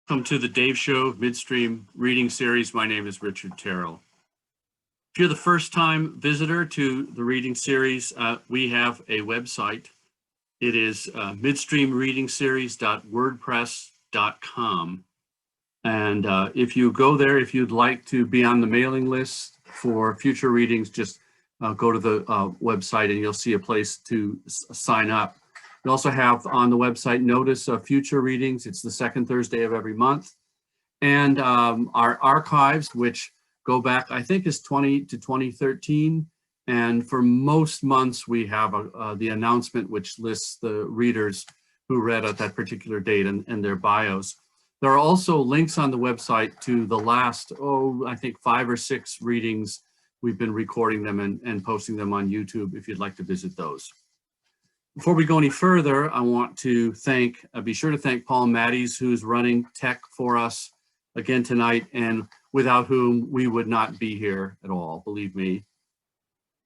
Welcome to the Dave Show Midstream Reading Series. My name is Richard Terrill. If you're the first time visitor to the reading series, we have a website. It is midstreamreadingseries.wordpress.com. And if you go there, if you'd like to be on the mailing list for future readings, just go to the website and you'll see a place to sign up. We also have on the website notice of future readings. It's the second Thursday of every month. And our archives, which go back, I think, is 2013. And for most months, we have the announcement, which lists the readers who read at that particular date and their bios. There are also links on the website to the last, I think 5 or 6 readings. We've been recording them and posting them on YouTube if you'd like to visit those. Before we go any further, I want to be sure to thank Paul Matties, who's running tech for us again tonight, and without whom we would not be here at all, believe me.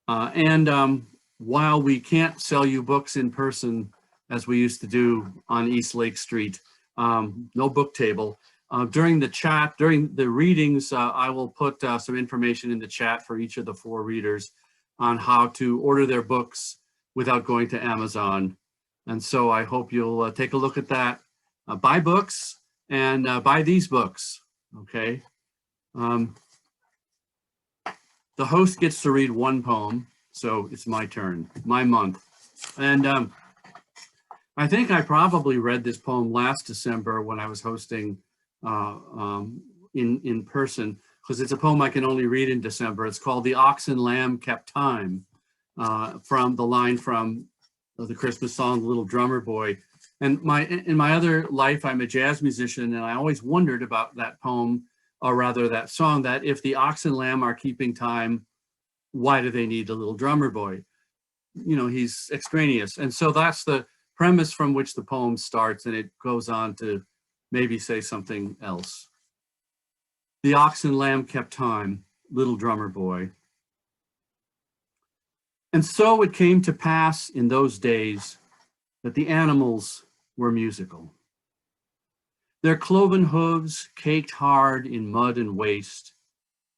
While we can't sell you books in person, as we used to do on East Lake Street, no book table. During the readings, I will put some information in the chat for each of the 4 readers on how to order their books without going to Amazon. And so I hope you'll take a look at that. Buy books and buy these books, okay? The host gets to read 1 poem, so it's my turn, my month. And I think I probably read this poem last December when I was hosting in person, because it's a poem I can only read in December. It's called "The Ox and Lamb Kept Time," from the line from the Christmas song, "Little Drummer Boy." And in my other life, I'm a jazz musician, and I always wondered about that poem, or rather that song, that if the ox and lamb are keeping time, why do they need a little drummer boy? You know, he's extraneous. And so that's the premise from which the poem starts, and it goes on to maybe say something else. The ox and lamb kept time, little drummer boy. And so it came to pass in those days that the animals were musical. Their cloven hooves, caked hard in mud and waste,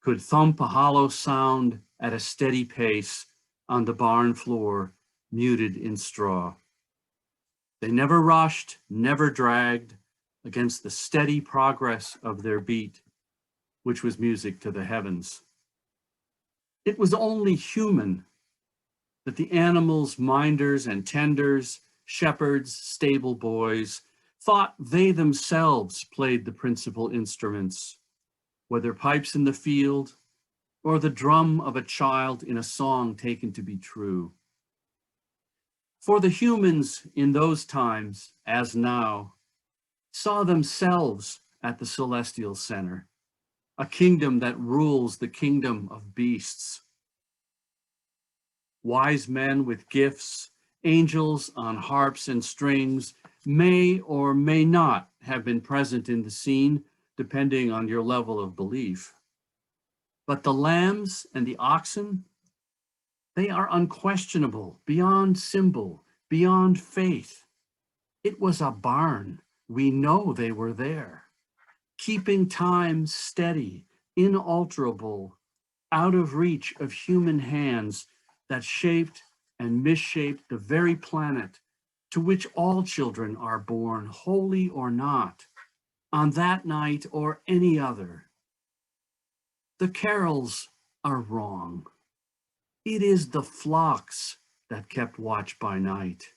could thump a hollow sound at a steady pace on the barn floor, muted in straw. They never rushed, never dragged against the steady progress of their beat, which was music to the heavens. It was only human that the animals, minders and tenders, shepherds, stable boys, thought they themselves played the principal instruments, whether pipes in the field or the drum of a child in a song taken to be true. For the humans in those times, as now, saw themselves at the celestial center, a kingdom that rules the kingdom of beasts. Wise men with gifts, angels on harps and strings, may or may not have been present in the scene, depending on your level of belief. But the lambs and the oxen, they are unquestionable, beyond symbol, beyond faith. It was a barn. We know they were there, keeping time steady, inalterable, out of reach of human hands that shaped and misshaped the very planet to which all children are born, holy or not, on that night or any other. The carols are wrong. It is the flocks that kept watch by night,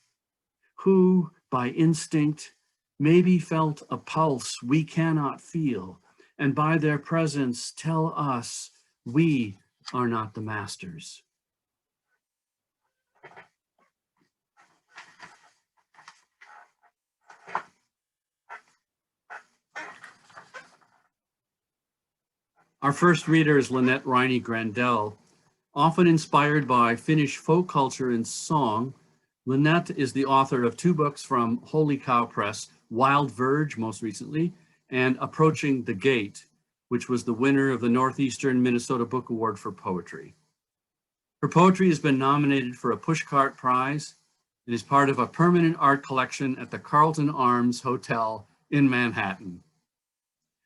who by instinct maybe felt a pulse we cannot feel, and by their presence tell us we are not the masters. Our first reader is Lynette Reini-Grandell. Often inspired by Finnish folk culture and song, Lynette is the author of 2 books from Holy Cow Press, Wild Verge most recently, and Approaching the Gate, which was the winner of the Northeastern Minnesota Book Award for Poetry. Her poetry has been nominated for a Pushcart Prize and is part of a permanent art collection at the Carlton Arms Hotel in Manhattan.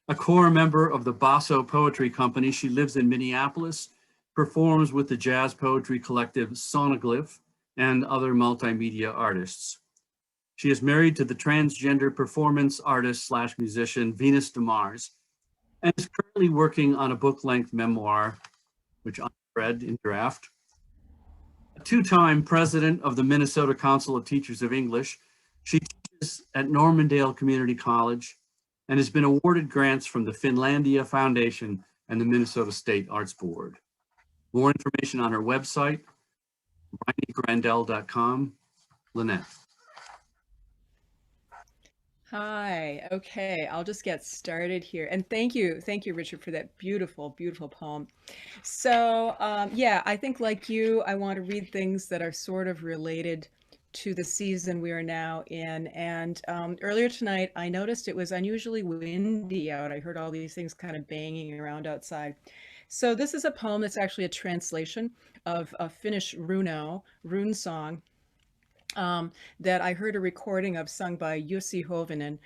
A core member of the Basso Poetry Company, she lives in Minneapolis, performs with the jazz poetry collective Sonoglyph and other multimedia artists. She is married to the transgender performance artist / musician Venus DeMars, and is currently working on a book-length memoir, which I read in draft. A two-time president of the Minnesota Council of Teachers of English, she teaches at Normandale Community College and has been awarded grants from the Finlandia Foundation and the Minnesota State Arts Board. More information on her website, Reini-Grandell.com. Lynette. Hi, okay, I'll just get started here. And thank you, Richard, for that beautiful, beautiful poem. So, yeah, I think like you, I want to read things that are sort of related to the season we are now in. And earlier tonight, I noticed it was unusually windy out. I heard all these things kind of banging around outside. So this is a poem that's actually a translation of a Finnish rune song that I heard a recording of sung by Jussi Hovinen,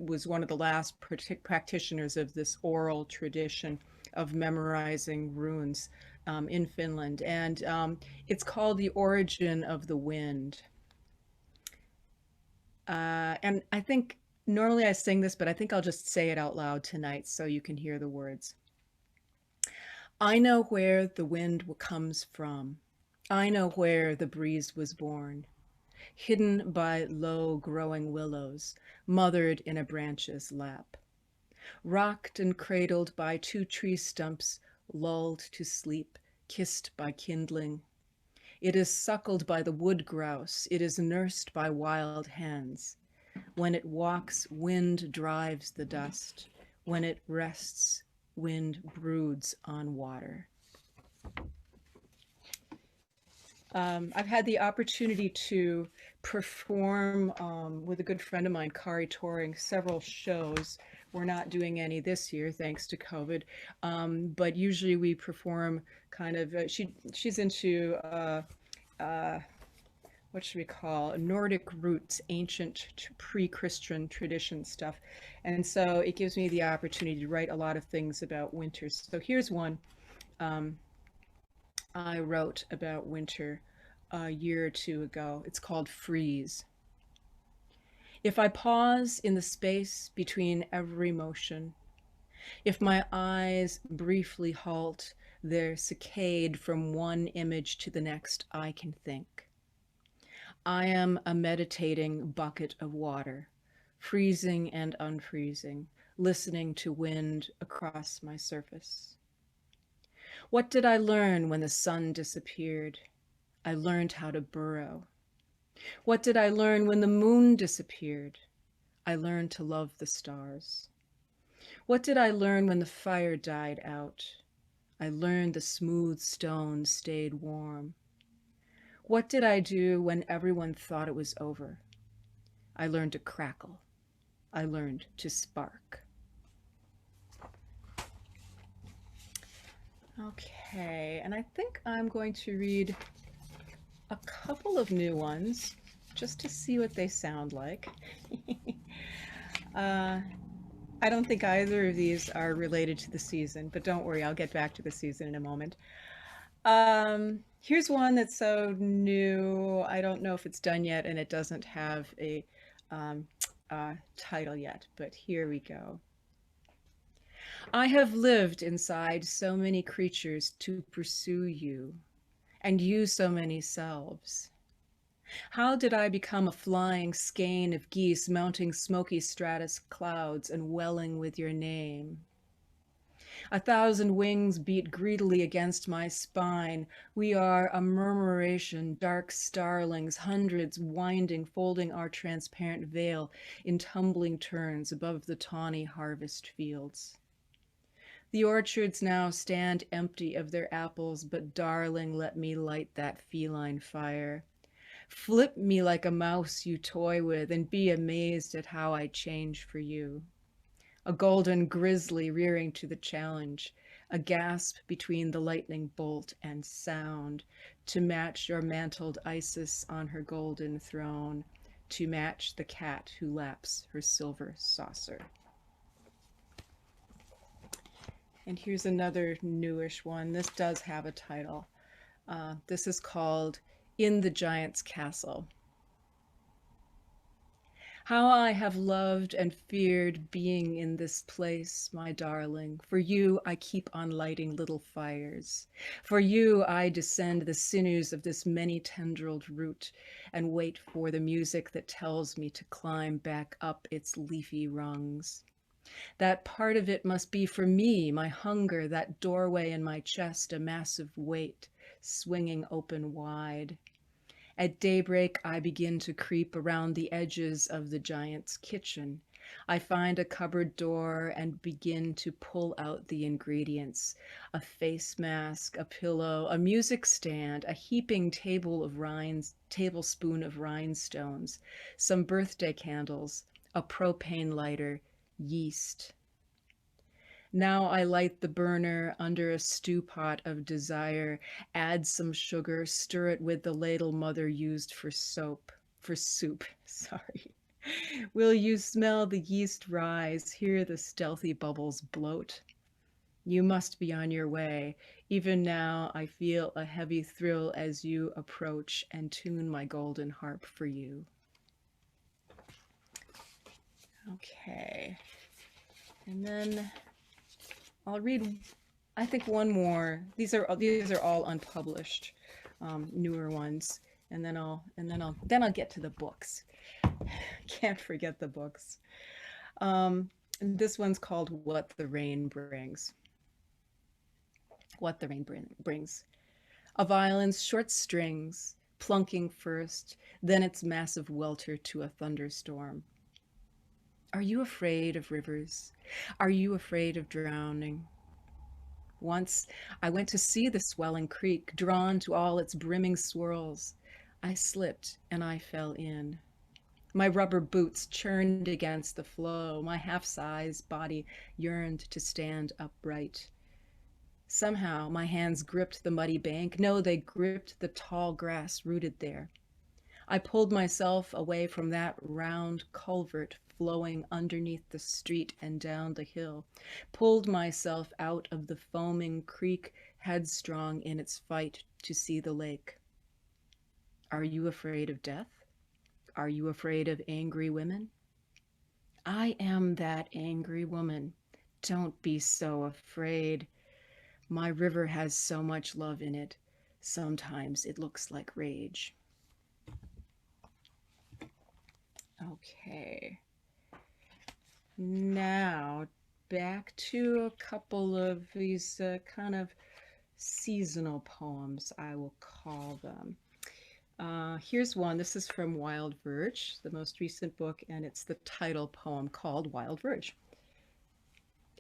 was one of the last practitioners of this oral tradition of memorizing runes in Finland. And it's called The Origin of the Wind. And I think normally I sing this, but I think I'll just say it out loud tonight so you can hear the words. I know where the wind comes from. I know where the breeze was born, hidden by low growing willows, mothered in a branch's lap, rocked and cradled by 2 tree stumps, lulled to sleep, kissed by kindling. It is suckled by the wood grouse, it is nursed by wild hens. When it walks, wind drives the dust. When it rests, wind broods on water. I've had the opportunity to perform with a good friend of mine, Kari Touring, several shows. We're not doing any this year, thanks to COVID. But usually we perform kind of, she's into, what should we call, Nordic roots, ancient pre-Christian tradition stuff. And so it gives me the opportunity to write a lot of things about winter. So here's one. I wrote about winter a year or 2 ago. It's called Freeze. If I pause in the space between every motion, if my eyes briefly halt their saccade from one image to the next, I can think. I am a meditating bucket of water, freezing and unfreezing, listening to wind across my surface. What did I learn when the sun disappeared? I learned how to burrow. What did I learn when the moon disappeared? I learned to love the stars. What did I learn when the fire died out? I learned the smooth stone stayed warm. What did I do when everyone thought it was over? I learned to crackle. I learned to spark. Okay, and I think I'm going to read a couple of new ones just to see what they sound like. I don't think either of these are related to the season, but don't worry, I'll get back to the season in a moment. Here's one that's so new, I don't know if it's done yet, and it doesn't have a title yet, but here we go. I have lived inside so many creatures to pursue you, and you so many selves. How did I become a flying skein of geese mounting smoky stratus clouds and welling with your name? 1,000 wings beat greedily against my spine. We are a murmuration, dark starlings, hundreds winding, folding our transparent veil in tumbling turns above the tawny harvest fields. The orchards now stand empty of their apples, but darling, let me light that feline fire. Flip me like a mouse you toy with, and be amazed at how I change for you. A golden grizzly rearing to the challenge, a gasp between the lightning bolt and sound, to match your mantled Isis on her golden throne, to match the cat who laps her silver saucer. And here's another newish one. This does have a title. This is called In the Giant's Castle. How I have loved and feared being in this place, my darling. For you, I keep on lighting little fires. For you, I descend the sinews of this many tendrilled root and wait for the music that tells me to climb back up its leafy rungs. That part of it must be for me, my hunger, that doorway in my chest, a massive weight, swinging open wide. At daybreak, I begin to creep around the edges of the giant's kitchen. I find a cupboard door and begin to pull out the ingredients: a face mask, a pillow, a music stand, a heaping tablespoon of rhinestones, some birthday candles, a propane lighter, yeast. Now I light the burner under a stew pot of desire, add some sugar, stir it with the ladle mother used for soup, sorry. Will you smell the yeast rise, hear the stealthy bubbles bloat? You must be on your way. Even now I feel a heavy thrill as you approach and tune my golden harp for you. Okay. And then I'll read, I think, one more. These are all unpublished, newer ones, and then I'll get to the books. Can't forget the books. This one's called What the Rain Brings. What the Rain Brings. A violin's short strings, plunking first, then its massive welter to a thunderstorm. Are you afraid of rivers? Are you afraid of drowning? Once I went to see the swelling creek, drawn to all its brimming swirls. I slipped and I fell in. My rubber boots churned against the flow. My half-sized body yearned to stand upright. Somehow my hands gripped the muddy bank. No, they gripped the tall grass rooted there. I pulled myself away from that round culvert flowing underneath the street and down the hill, pulled myself out of the foaming creek, headstrong in its fight to see the lake. Are you afraid of death? Are you afraid of angry women? I am that angry woman. Don't be so afraid. My river has so much love in it. Sometimes it looks like rage. Okay. Now, back to a couple of these kind of seasonal poems, I will call them. Here's one. This is from Wild Verge, the most recent book, and it's the title poem called Wild Verge.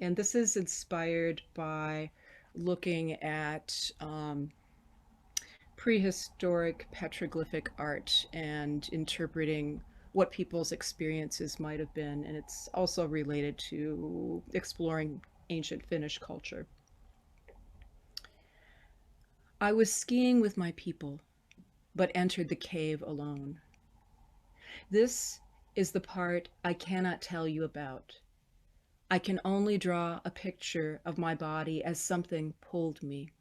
And this is inspired by looking at prehistoric petroglyphic art and interpreting what people's experiences might have been, and it's also related to exploring ancient Finnish culture. I was skiing with my people, but entered the cave alone. This is the part I cannot tell you about. I can only draw a picture of my body as something pulled me.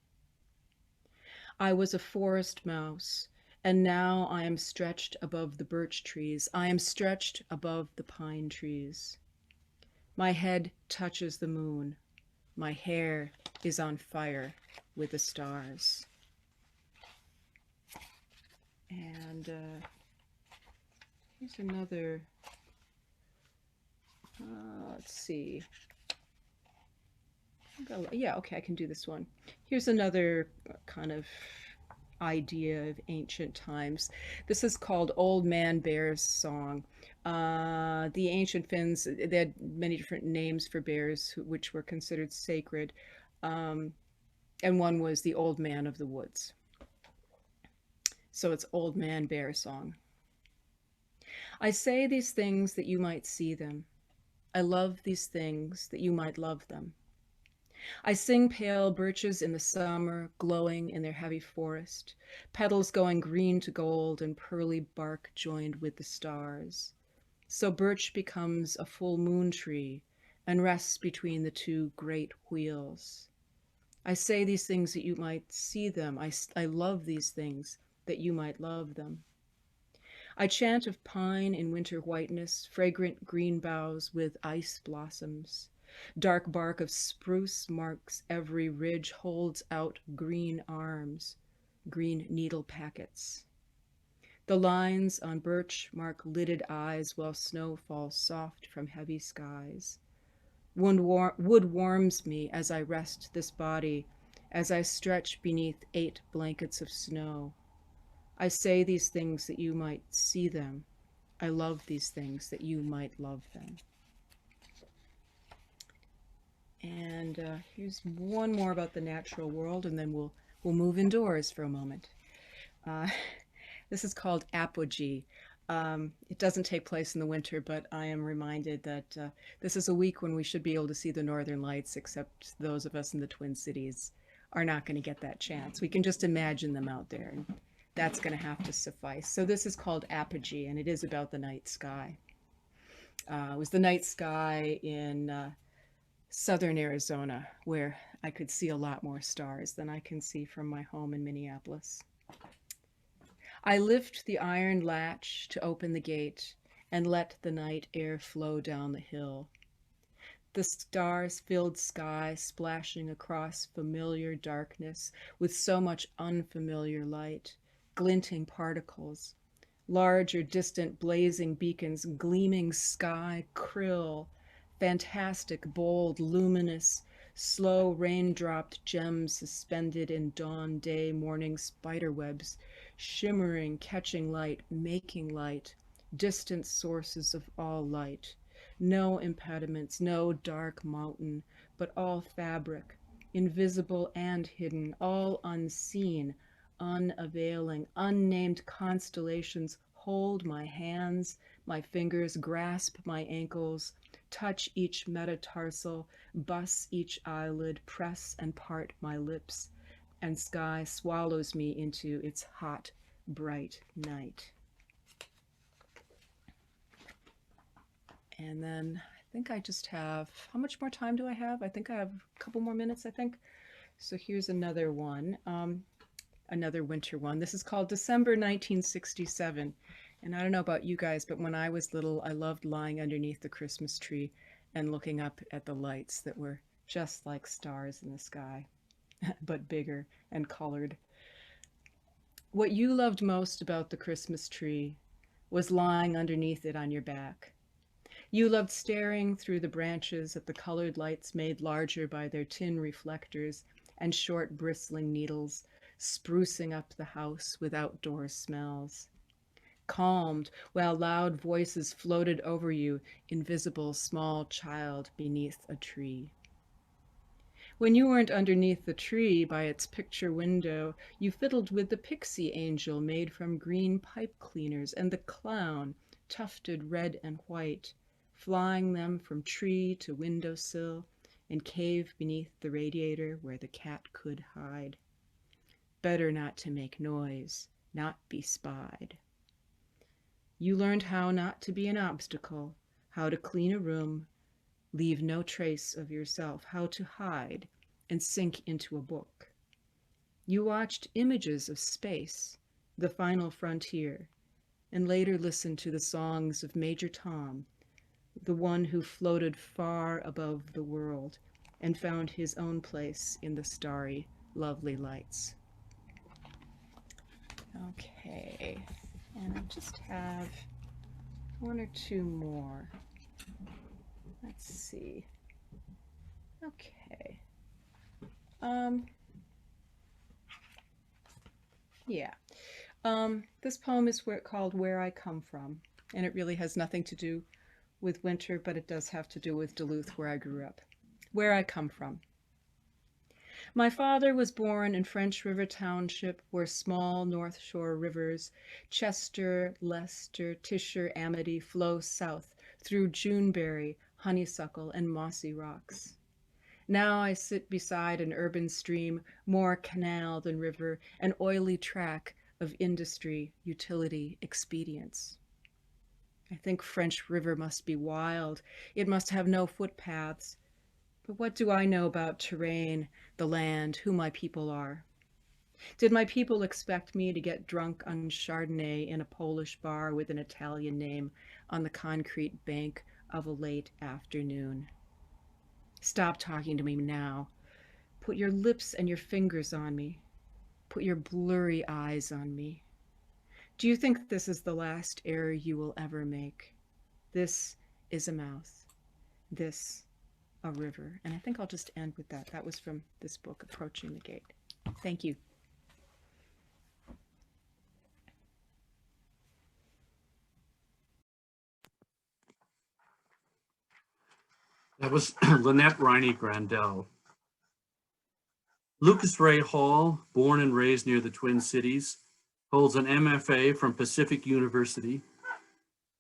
I was a forest mouse, and now I am stretched above the birch trees. I am stretched above the pine trees. My head touches the moon. My hair is on fire with the stars. And here's another, let's see. Yeah, okay, I can do this one. Here's another kind of idea of ancient times. This is called Old Man Bear's Song. The ancient Finns, they had many different names for bears which were considered sacred. And one was the Old Man of the Woods. So it's Old Man Bear Song. I say these things that you might see them. I love these things that you might love them. I sing pale birches in the summer, glowing in their heavy forest, petals going green to gold and pearly bark joined with the stars. So birch becomes a full moon tree, and rests between the two great wheels. I say these things that you might see them. I love these things that you might love them. I chant of pine in winter whiteness, fragrant green boughs with ice blossoms. Dark bark of spruce marks every ridge, holds out green arms, green needle packets. The lines on birch mark lidded eyes while snow falls soft from heavy skies. Wood warms me as I rest this body, as I stretch beneath 8 blankets of snow. I say these things that you might see them. I love these things that you might love them. And here's one more about the natural world, and then we'll move indoors for a moment. This is called apogee. It doesn't take place in the winter, but I am reminded that this is a week when we should be able to see the northern lights, except those of us in the Twin Cities are not going to get that chance. We can just imagine them out there, and that's going to have to suffice. So this is called apogee, and it is about the night sky. It was the night sky in southern Arizona, where I could see a lot more stars than I can see from my home in Minneapolis. I lift the iron latch to open the gate and let the night air flow down the hill. The stars-filled sky splashing across familiar darkness with so much unfamiliar light, glinting particles, large or distant blazing beacons, gleaming sky krill, fantastic, bold, luminous, slow rain-dropped gems suspended in dawn, day, morning spiderwebs, shimmering, catching light, making light, distant sources of all light. No impediments, no dark mountain, but all fabric, invisible and hidden, all unseen, unavailing, unnamed constellations hold my hands, my fingers grasp my ankles, touch each metatarsal, bus each eyelid, press and part my lips, and sky swallows me into its hot, bright night. And then I think I just have, how much more time do I have? I think I have a couple more minutes, I think. So here's another one, another winter one. This is called December 1967. And I don't know about you guys, but when I was little, I loved lying underneath the Christmas tree and looking up at the lights that were just like stars in the sky, but bigger and colored. What you loved most about the Christmas tree was lying underneath it on your back. You loved staring through the branches at the colored lights made larger by their tin reflectors and short bristling needles, sprucing up the house with outdoor smells. Calmed while loud voices floated over you, invisible small child beneath a tree. When you weren't underneath the tree by its picture window, you fiddled with the pixie angel made from green pipe cleaners and the clown, tufted red and white, flying them from tree to windowsill and cave beneath the radiator where the cat could hide. Better not to make noise, not be spied. You learned how not to be an obstacle, how to clean a room, leave no trace of yourself, how to hide and sink into a book. You watched images of space, the final frontier, and later listened to the songs of Major Tom, the one who floated far above the world and found his own place in the starry, lovely lights. Okay, and I just have one or two more. Let's see. Okay. Yeah. This poem is called Where I Come From, and it really has nothing to do with winter, but it does have to do with Duluth, where I grew up. Where I come from. My father was born in French River Township, where small North Shore rivers, Chester, Leicester, Tisher, Amity, flow south through Juneberry, honeysuckle, and mossy rocks. Now I sit beside an urban stream, more canal than river, an oily track of industry, utility, expedience. I think French River must be wild. It must have no footpaths. But what do I know about terrain, the land, who my people are? Did my people expect me to get drunk on Chardonnay in a Polish bar with an Italian name on the concrete bank of a late afternoon? Stop talking to me now. Put your lips and your fingers on me. Put your blurry eyes on me. Do you think this is the last error you will ever make? This is a mouth. This a river. And I think I'll just end with that. That was from this book, Approaching the Gate. Thank you. That was Lynette Reini-Grandell. Lucas Ray Hall, born and raised near the Twin Cities, holds an MFA from Pacific University.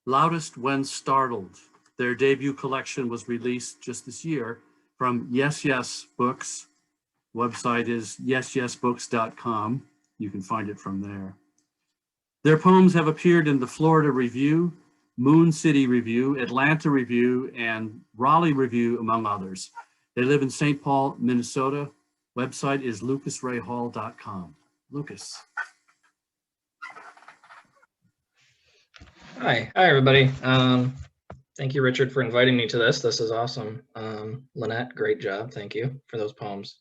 Loudest When Startled. Their debut collection was released just this year from Yes Yes Books. Website is yesyesbooks.com. You can find it from there. Their poems have appeared in the Florida Review, Moon City Review, Atlanta Review, and Raleigh Review, among others. They live in St. Paul, Minnesota. Website is lucasrayhall.com. Lucas. Hi everybody. Thank you, Richard, for inviting me to this. This is awesome. Lynette, great job. Thank you for those poems.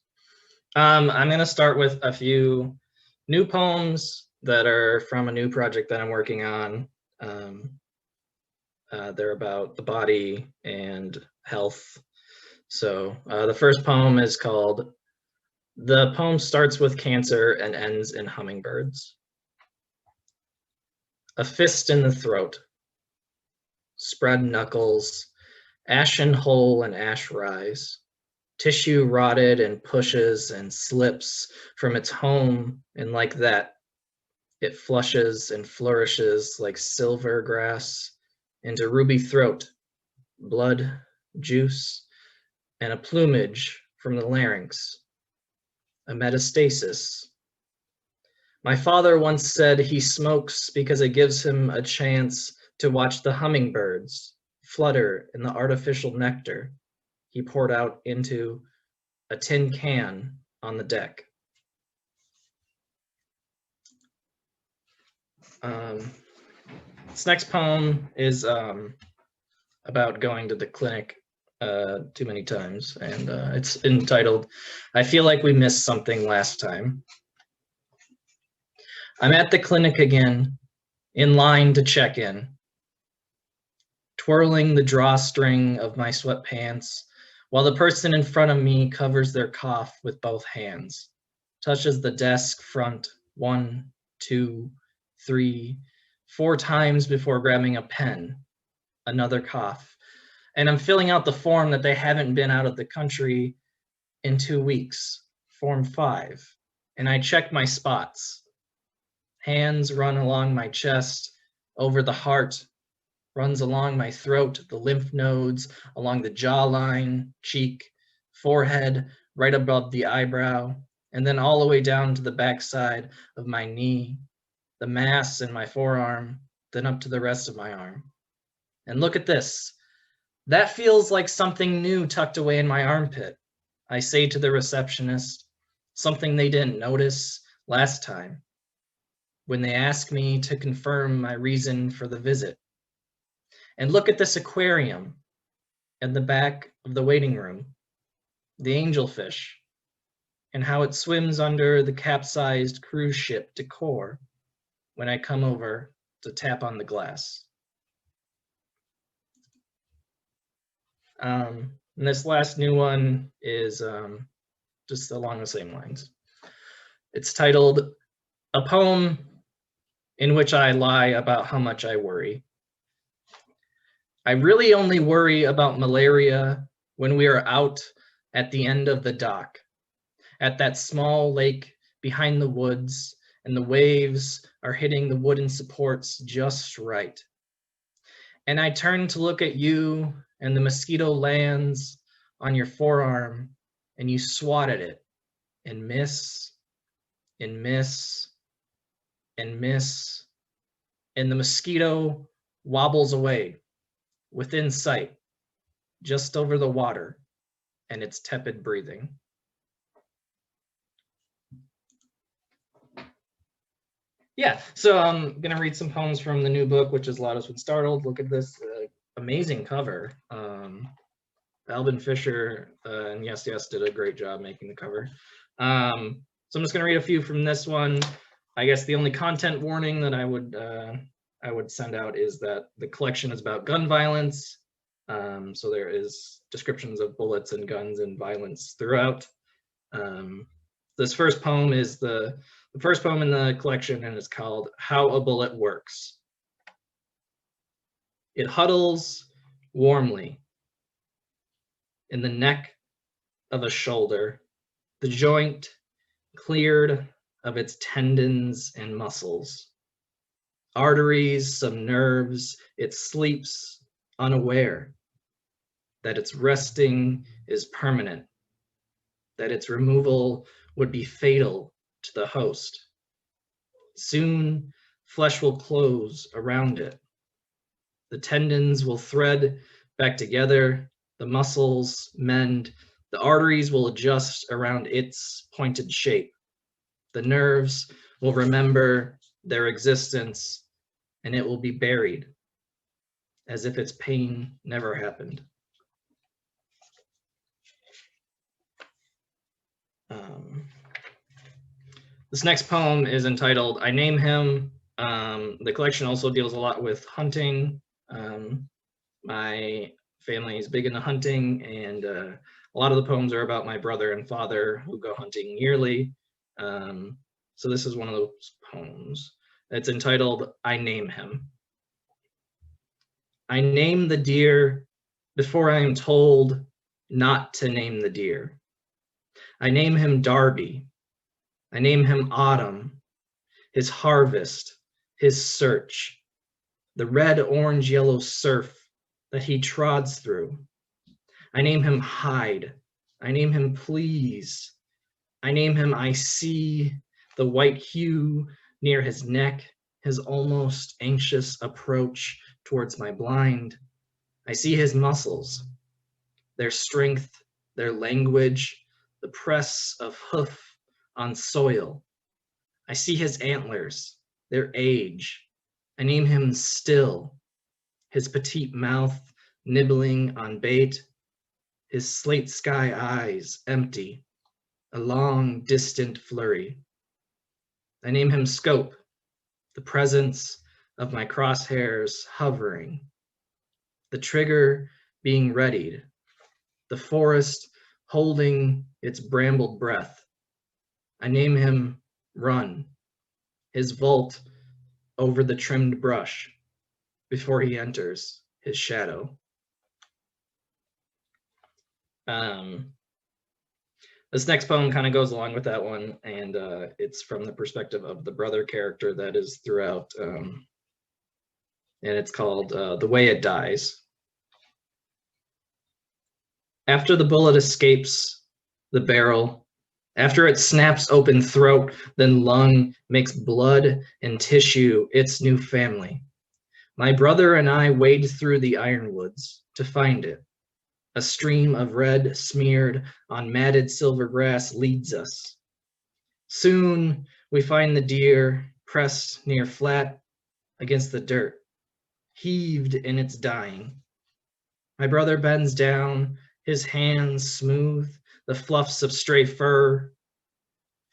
I'm going to start with a few new poems that are from a new project that I'm working on. They're about the body and health. So the first poem is called "The Poem Starts with Cancer and Ends in Hummingbirds." A fist in the throat, spread knuckles, ashen hole and ash rise, tissue rotted and pushes and slips from its home, and like that, it flushes and flourishes like silver grass into ruby throat, blood, juice, and a plumage from the larynx, a metastasis. My father once said he smokes because it gives him a chance to watch the hummingbirds flutter in the artificial nectar he poured out into a tin can on the deck. This next poem is about going to the clinic too many times, and it's entitled, "I Feel Like We Missed Something Last Time." I'm at the clinic again, in line to check in, twirling the drawstring of my sweatpants while the person in front of me covers their cough with both hands, touches the desk front 1, 2, 3, 4 times before grabbing a pen, another cough, and I'm filling out the form that they haven't been out of the country in 2 weeks, Form 5, and I check my spots. Hands run along my chest, over the heart, runs along my throat, the lymph nodes, along the jawline, cheek, forehead, right above the eyebrow, and then all the way down to the backside of my knee, the mass in my forearm, then up to the rest of my arm. And look at this. That feels like something new tucked away in my armpit, I say to the receptionist, something they didn't notice last time when they asked me to confirm my reason for the visit. And look at this aquarium at the back of the waiting room, the angelfish, and how it swims under the capsized cruise ship decor when I come over to tap on the glass. And this last new one is just along the same lines. It's titled, "A Poem in Which I Lie About How Much I Worry." I really only worry about malaria when we are out at the end of the dock, at that small lake behind the woods, and the waves are hitting the wooden supports just right. And I turn to look at you, and the mosquito lands on your forearm, and you swat at it, and miss, and miss, and miss, and the mosquito wobbles away, within sight, just over the water and its tepid breathing. Yeah, so I'm gonna read some poems from the new book, which is Loudest When Startled. Look at this amazing cover. Alvin Fisher and Yes Yes did a great job making the cover. So I'm just gonna read a few from this one. I guess the only content warning that I would send out is that the collection is about gun violence. So there is descriptions of bullets and guns and violence throughout. This first poem is the first poem in the collection, and it's called How a Bullet Works. It huddles warmly in the neck of a shoulder, the joint cleared of its tendons and muscles, arteries, some nerves. It sleeps unaware that its resting is permanent, that its removal would be fatal to the host. Soon, flesh will close around it. The tendons will thread back together, the muscles mend, the arteries will adjust around its pointed shape. The nerves will remember their existence, and it will be buried as if its pain never happened. This next poem is entitled I Name Him. The collection also deals a lot with hunting. My family is big into hunting, and a lot of the poems are about my brother and father who go hunting yearly. So this is one of those poems. It's entitled I Name Him. I name the deer before I am told not to name the deer. I name him Darby. I name him Autumn, his harvest, his search, the red, orange, yellow surf that he trods through. I name him Hide. I name him Please. I name him I see the white hue near his neck, his almost anxious approach towards my blind. I see his muscles, their strength, their language, the press of hoof on soil. I see his antlers, their age. I name him Still, his petite mouth nibbling on bait, his slate sky eyes empty, a long distant flurry. I name him Scope, the presence of my crosshairs hovering, the trigger being readied, the forest holding its brambled breath. I name him Run, his vault over the trimmed brush before he enters his shadow. This next poem kind of goes along with that one, and it's from the perspective of the brother character that is throughout, and it's called The Way It Dies. After the bullet escapes the barrel, after it snaps open throat, then lung makes blood and tissue its new family. My brother and I wade through the ironwoods to find it. A stream of red smeared on matted silver grass leads us. Soon we find the deer pressed near flat against the dirt, heaved in its dying. My brother bends down, his hands smooth the fluffs of stray fur,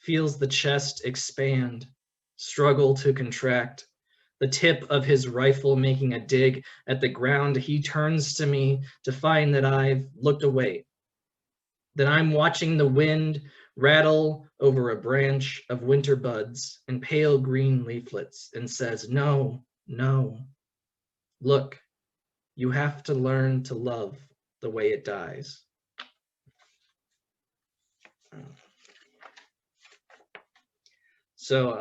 feels the chest expand, struggle to contract, the tip of his rifle making a dig at the ground. He turns to me to find that I've looked away, that I'm watching the wind rattle over a branch of winter buds and pale green leaflets, and says, no, no, look, you have to learn to love the way it dies. So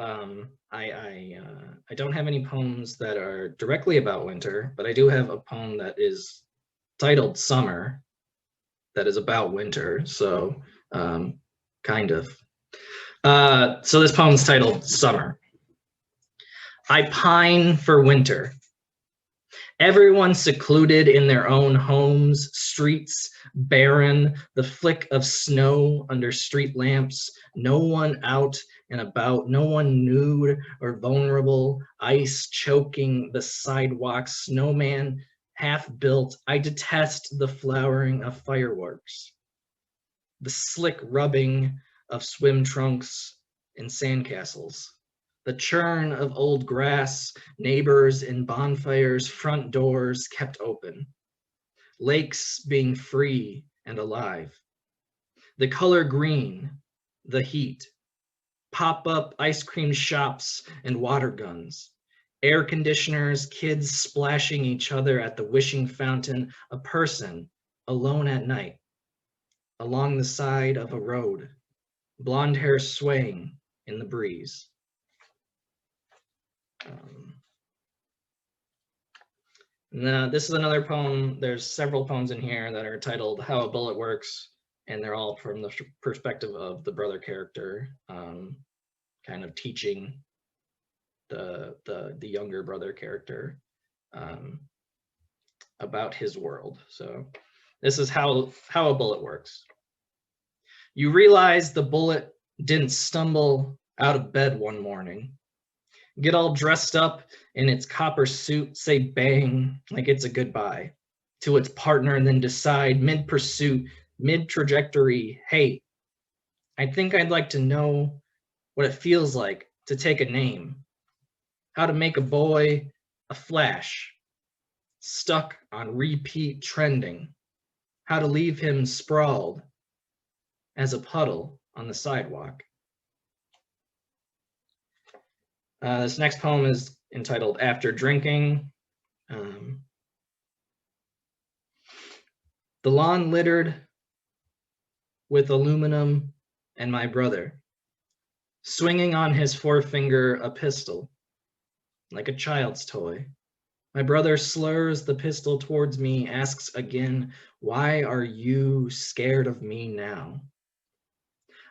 I don't have any poems that are directly about winter, but I do have a poem that is titled Summer that is about winter, so kind of. So this poem's titled Summer. I pine for winter, Everyone secluded in their own homes, streets barren, the flick of snow under street lamps, no one out and about, no one nude or vulnerable, ice choking the sidewalks, snowman half built. I detest the flowering of fireworks, the slick rubbing of swim trunks and sandcastles, the churn of old grass, neighbors in bonfires, front doors kept open, lakes being free and alive, the color green, the heat, pop-up ice cream shops and water guns, air conditioners, kids splashing each other at the wishing fountain, a person alone at night, along the side of a road, blonde hair swaying in the breeze. Now, this is another poem. There's several poems in here that are titled How a Bullet Works, and they're all from the perspective of the brother character, kind of teaching the younger brother character about his world. So this is how a bullet works. You realize the bullet didn't stumble out of bed one morning, get all dressed up in its copper suit, say bang like it's a goodbye to its partner, and then decide mid-pursuit, mid-trajectory, hey, I think I'd like to know what it feels like to take a name, how to make a boy a flash, stuck on repeat trending, how to leave him sprawled as a puddle on the sidewalk. This next poem is entitled After Drinking. The lawn littered with aluminum and my brother, swinging on his forefinger a pistol, like a child's toy. My brother slurs the pistol towards me, asks again, why are you scared of me now?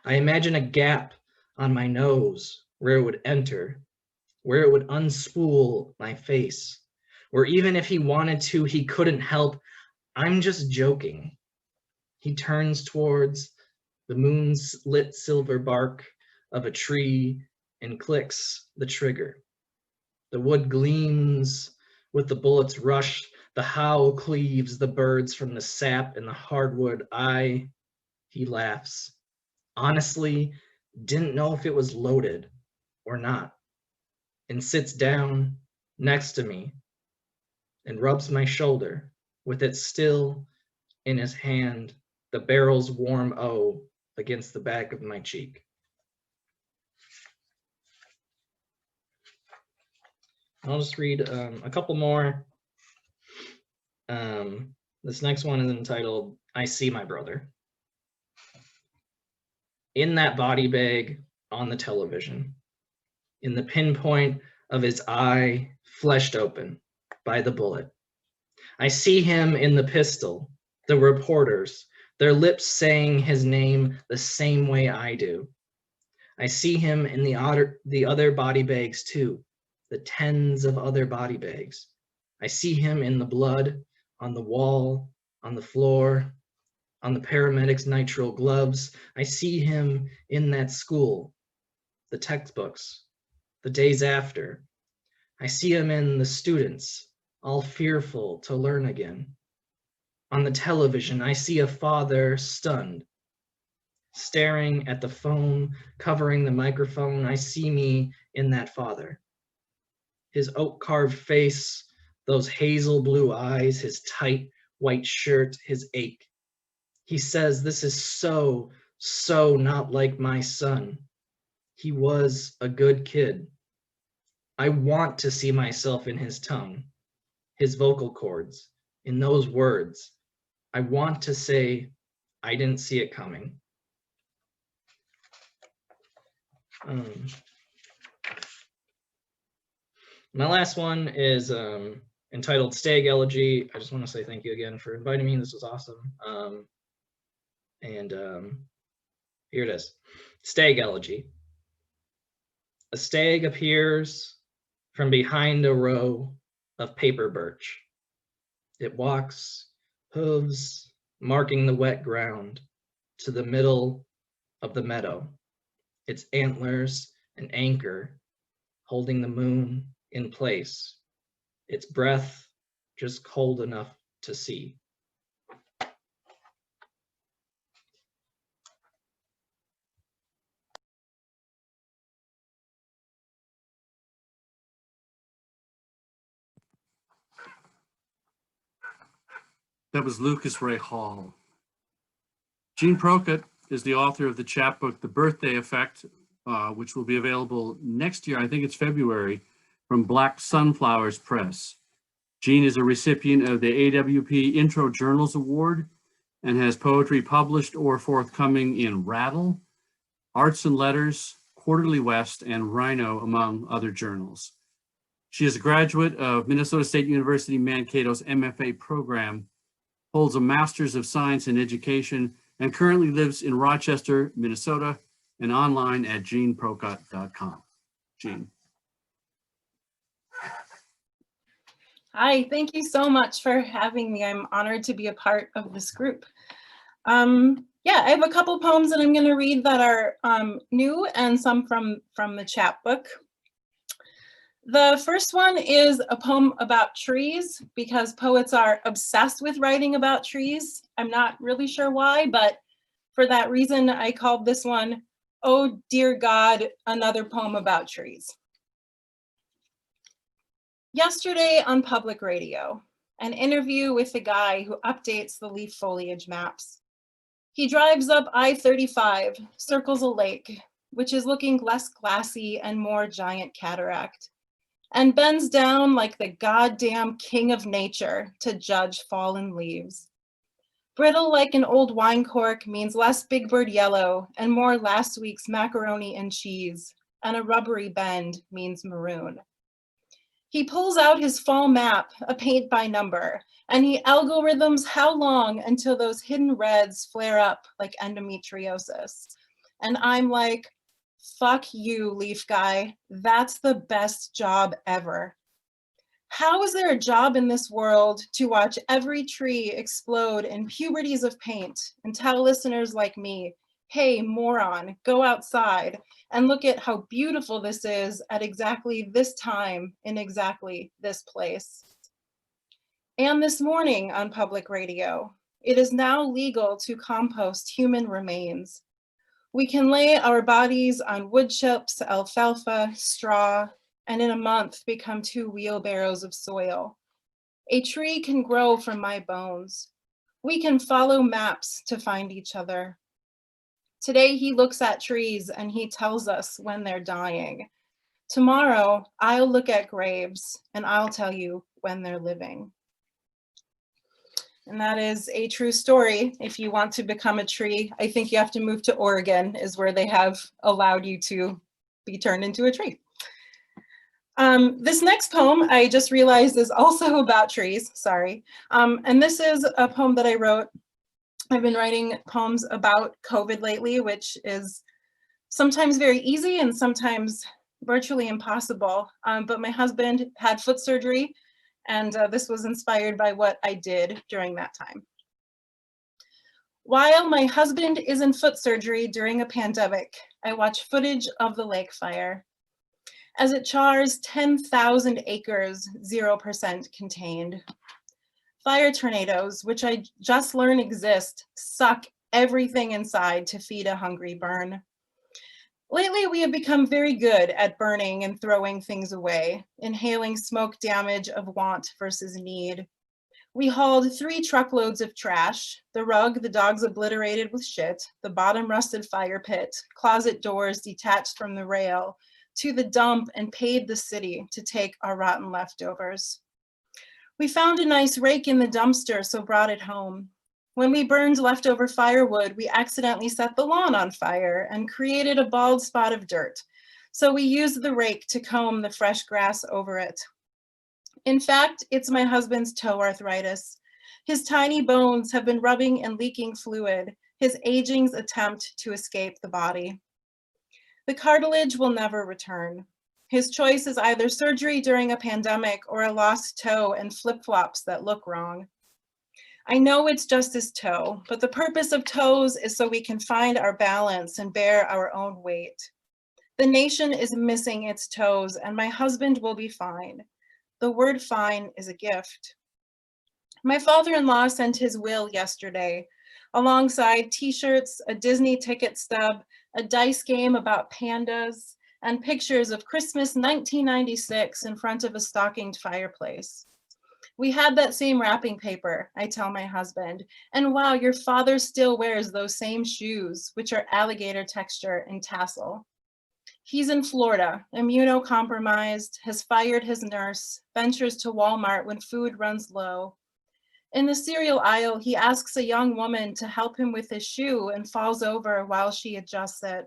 I imagine a gap on my nose where it would enter, where it would unspool my face, where even if he wanted to, he couldn't help. I'm just joking. He turns towards the moon's lit silver bark of a tree and clicks the trigger. The wood gleams with the bullet's rush. The howl cleaves the birds from the sap in the hardwood. He laughs. Honestly, didn't know if it was loaded or not, and sits down next to me and rubs my shoulder with it still in his hand, the barrel's warm O against the back of my cheek. I'll just read a couple more. This next one is entitled, I See My Brother. In that body bag on the television, in the pinpoint of his eye, fleshed open by the bullet, I see him in the pistol, the reporters, their lips saying his name the same way I do. I see him in the other body bags too, the tens of other body bags. I see him in the blood, on the wall, on the floor, on the paramedics' nitrile gloves. I see him in that school, the textbooks, the days after. I see him in the students, all fearful to learn again. On the television, I see a father stunned, staring at the phone, covering the microphone. I see me in that father. His oak-carved face, those hazel blue eyes, his tight white shirt, his ache. He says, this is so not like my son. He was a good kid. I want to see myself in his tongue, his vocal cords, in those words. I want to say, I didn't see it coming. My last one is entitled Stag Elegy. I just want to say thank you again for inviting me. This was awesome. Here it is. Stag Elegy. A stag appears from behind a row of paper birch. It walks, hooves, marking the wet ground, to the middle of the meadow, its antlers an anchor, holding the moon in place, its breath just cold enough to see. That was Lucas Ray Hall. Jean Prokott is the author of the chapbook, The Birthday Effect, which will be available next year, I think it's February, from Black Sunflowers Press. Jean is a recipient of the AWP Intro Journals Award and has poetry published or forthcoming in Rattle, Arts and Letters, Quarterly West, and Rhino, among other journals. She is a graduate of Minnesota State University Mankato's MFA program, holds a Master's of Science in Education, and currently lives in Rochester, Minnesota, and online at jeanprokott.com. Jean. Hi, thank you so much for having me. I'm honored to be a part of this group. Yeah, I have a couple poems that I'm going to read that are new and some from the chapbook. The first one is a poem about trees because poets are obsessed with writing about trees. I'm not really sure why, but for that reason, I called this one, Oh Dear God, Another Poem About Trees. Yesterday on public radio, an interview with the guy who updates the leaf foliage maps. He drives up I-35, circles a lake, which is looking less glassy and more giant cataract, and bends down like the goddamn king of nature to judge fallen leaves. Brittle like an old wine cork means less Big Bird yellow and more last week's macaroni and cheese, and a rubbery bend means maroon. He pulls out his fall map, a paint by number, and he algorithms how long until those hidden reds flare up like endometriosis. And I'm like, fuck you, leaf guy. That's the best job ever. How is there a job in this world to watch every tree explode in puberties of paint and tell listeners like me, hey, moron, go outside and look at how beautiful this is at exactly this time in exactly this place. And this morning on public radio, it is now legal to compost human remains. We can lay our bodies on wood chips, alfalfa, straw, and in a month become 2 wheelbarrows of soil. A tree can grow from my bones. We can follow maps to find each other. Today he looks at trees and he tells us when they're dying. Tomorrow I'll look at graves and I'll tell you when they're living. And that is a true story. If you want to become a tree, I think you have to move to Oregon, is where they have allowed you to be turned into a tree. This next poem I just realized is also about trees, sorry. And this is a poem that I wrote. I've been writing poems about COVID lately, which is sometimes very easy and sometimes virtually impossible. But my husband had foot surgery, and this was inspired by what I did during that time. While my husband is in foot surgery during a pandemic, I watch footage of the lake fire. As it chars 10,000 acres, 0% contained. Fire tornadoes, which I just learned exist, suck everything inside to feed a hungry burn. Lately, we have become very good at burning and throwing things away, inhaling smoke damage of want versus need. We hauled 3 truckloads of trash, the rug the dogs obliterated with shit, the bottom rusted fire pit, closet doors detached from the rail, to the dump and paid the city to take our rotten leftovers. We found a nice rake in the dumpster, so brought it home. When we burned leftover firewood, we accidentally set the lawn on fire and created a bald spot of dirt. So we used the rake to comb the fresh grass over it. In fact, it's my husband's toe arthritis. His tiny bones have been rubbing and leaking fluid, his aging's attempt to escape the body. The cartilage will never return. His choice is either surgery during a pandemic or a lost toe and flip-flops that look wrong. I know it's just his toe, but the purpose of toes is so we can find our balance and bear our own weight. The nation is missing its toes, and my husband will be fine. The word fine is a gift. My father-in-law sent his will yesterday, alongside t-shirts, a Disney ticket stub, a dice game about pandas, and pictures of Christmas 1996 in front of a stockinged fireplace. We had that same wrapping paper, I tell my husband, and wow, your father still wears those same shoes, which are alligator texture and tassel. He's in Florida, immunocompromised, has fired his nurse, ventures to Walmart when food runs low. In the cereal aisle, he asks a young woman to help him with his shoe and falls over while she adjusts it.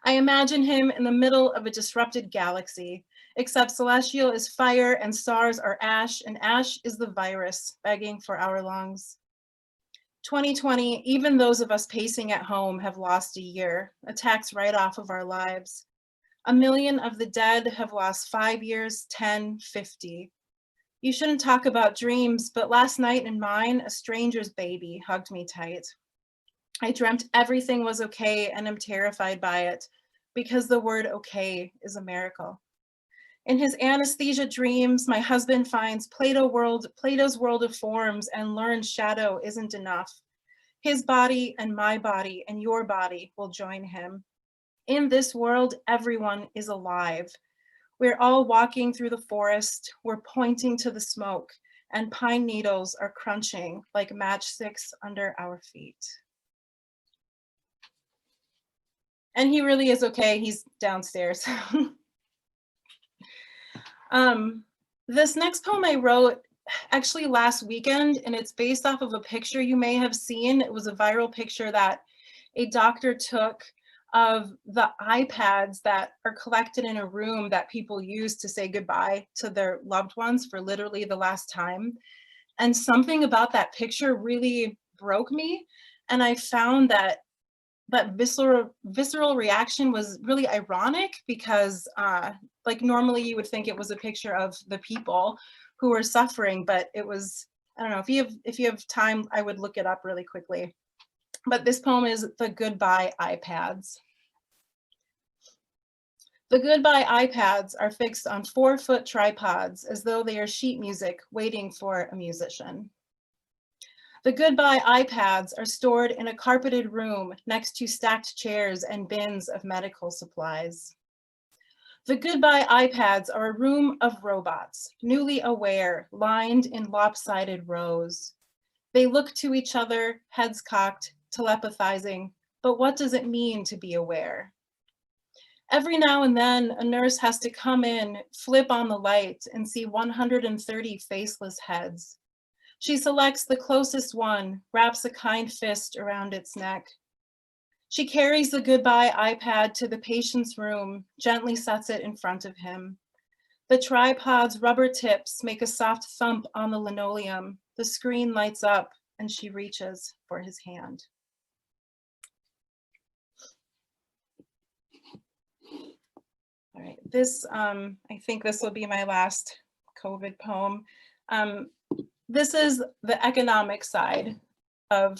I imagine him in the middle of a disrupted galaxy, except Celestial is fire and stars are ash, and ash is the virus begging for our lungs. 2020, even those of us pacing at home have lost a year, a tax write-off of our lives. 1 million of the dead have lost 5 years, 10, 50. You shouldn't talk about dreams, but last night in mine, a stranger's baby hugged me tight. I dreamt everything was okay and am terrified by it because the word okay is a miracle. In his anesthesia dreams, my husband finds Plato's world of forms and learns shadow isn't enough. His body and my body and your body will join him. In this world, everyone is alive. We're all walking through the forest, we're pointing to the smoke, and pine needles are crunching like matchsticks under our feet. And he really is okay, he's downstairs. This next poem I wrote actually last weekend, and it's based off of a picture you may have seen. It was a viral picture that a doctor took of the iPads that are collected in a room that people use to say goodbye to their loved ones for literally the last time. And something about that picture really broke me. And I found that visceral reaction was really ironic because like normally you would think it was a picture of the people who were suffering, but it was, I don't know, if you have time, I would look it up really quickly. But this poem is The Goodbye iPads. The goodbye iPads are fixed on 4-foot tripods as though they are sheet music waiting for a musician. The goodbye iPads are stored in a carpeted room next to stacked chairs and bins of medical supplies. The goodbye iPads are a room of robots, newly aware, lined in lopsided rows. They look to each other, heads cocked, telepathizing, but what does it mean to be aware? Every now and then, a nurse has to come in, flip on the light, and see 130 faceless heads. She selects the closest one, wraps a kind fist around its neck. She carries the goodbye iPad to the patient's room, gently sets it in front of him. The tripod's rubber tips make a soft thump on the linoleum. The screen lights up, and she reaches for his hand. All right, this, I think this will be my last COVID poem. This is the economic side of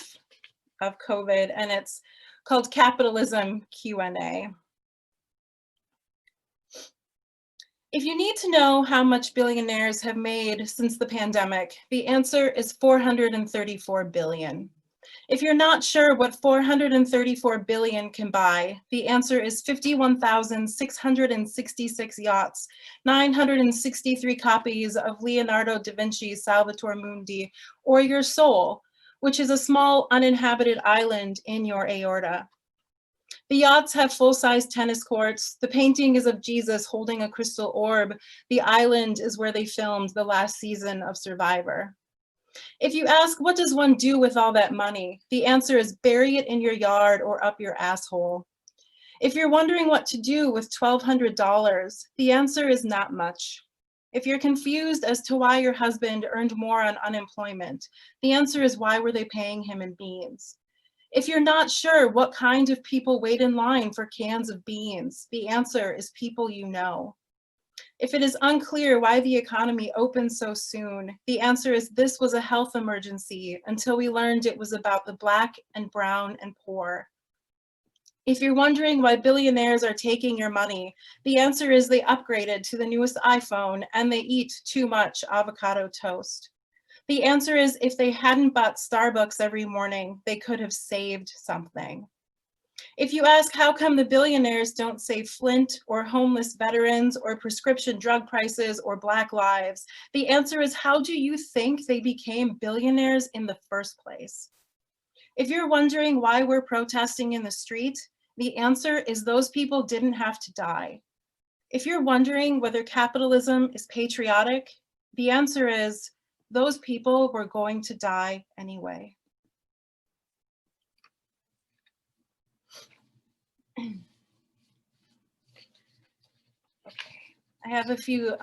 COVID, and it's called Capitalism Q&A. If you need to know how much billionaires have made since the pandemic, the answer is 434 billion. If you're not sure what 434 billion can buy, the answer is 51,666 yachts, 963 copies of Leonardo da Vinci's Salvator Mundi, or your soul, which is a small uninhabited island in your aorta. The yachts have full-size tennis courts. The painting is of Jesus holding a crystal orb. The island is where they filmed the last season of Survivor. If you ask, what does one do with all that money? The answer is bury it in your yard or up your asshole. If you're wondering what to do with $1,200, the answer is not much. If you're confused as to why your husband earned more on unemployment, the answer is why were they paying him in beans? If you're not sure what kind of people wait in line for cans of beans, the answer is people you know. If it is unclear why the economy opened so soon, the answer is this was a health emergency until we learned it was about the Black and brown and poor. If you're wondering why billionaires are taking your money, the answer is they upgraded to the newest iPhone and they eat too much avocado toast. The answer is if they hadn't bought Starbucks every morning, they could have saved something. If you ask how come the billionaires don't save Flint or homeless veterans or prescription drug prices or Black lives, the answer is how do you think they became billionaires in the first place? If you're wondering why we're protesting in the street, the answer is those people didn't have to die. If you're wondering whether capitalism is patriotic, the answer is those people were going to die anyway. I have a few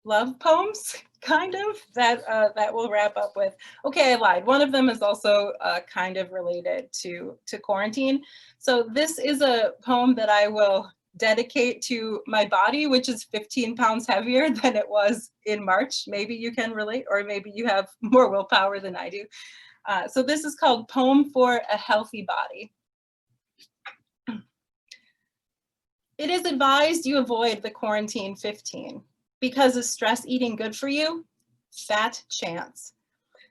love poems, kind of, that we'll wrap up with. Okay, I lied. One of them is also kind of related to quarantine. So this is a poem that I will dedicate to my body, which is 15 pounds heavier than it was in March. Maybe you can relate, or maybe you have more willpower than I do. So this is called Poem for a Healthy Body. It is advised you avoid the quarantine 15. Because is stress eating good for you? Fat chance.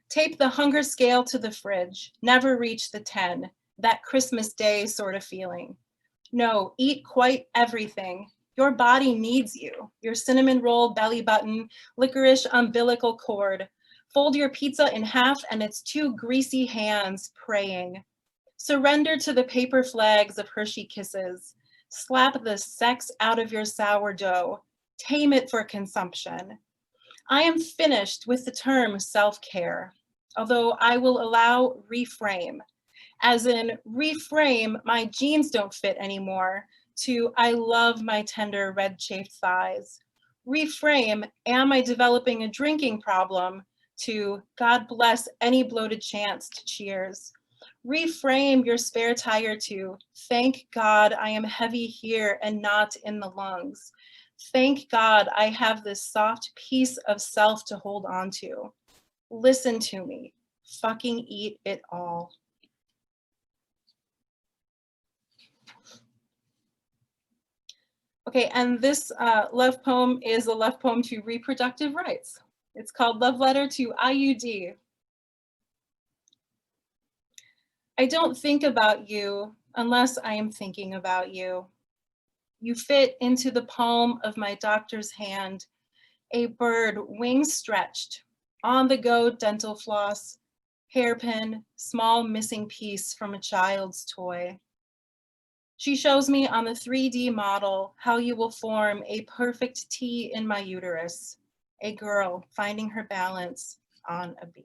Tape the hunger scale to the fridge. Never reach the 10. That Christmas Day sort of feeling. No, eat quite everything. Your body needs you. Your cinnamon roll belly button, licorice umbilical cord. Fold your pizza in half and its two greasy hands praying. Surrender to the paper flags of Hershey kisses. Slap the sex out of your sourdough. Tame it for consumption. I am finished with the term self-care, although I will allow reframe, as in reframe my jeans don't fit anymore to I love my tender red chafed thighs. Reframe, am I developing a drinking problem to God bless any bloated chance to cheers. Reframe your spare tire to thank God I am heavy here and not in the lungs. Thank God I have this soft piece of self to hold on to. Listen to me. Fucking eat it all. Okay, and this love poem is a love poem to reproductive rights. It's called Love Letter to IUD. I don't think about you unless I am thinking about you. You fit into the palm of my doctor's hand, a bird, wings stretched, on the go dental floss, hairpin, small missing piece from a child's toy. She shows me on the 3D model how you will form a perfect T in my uterus, a girl finding her balance on a beam.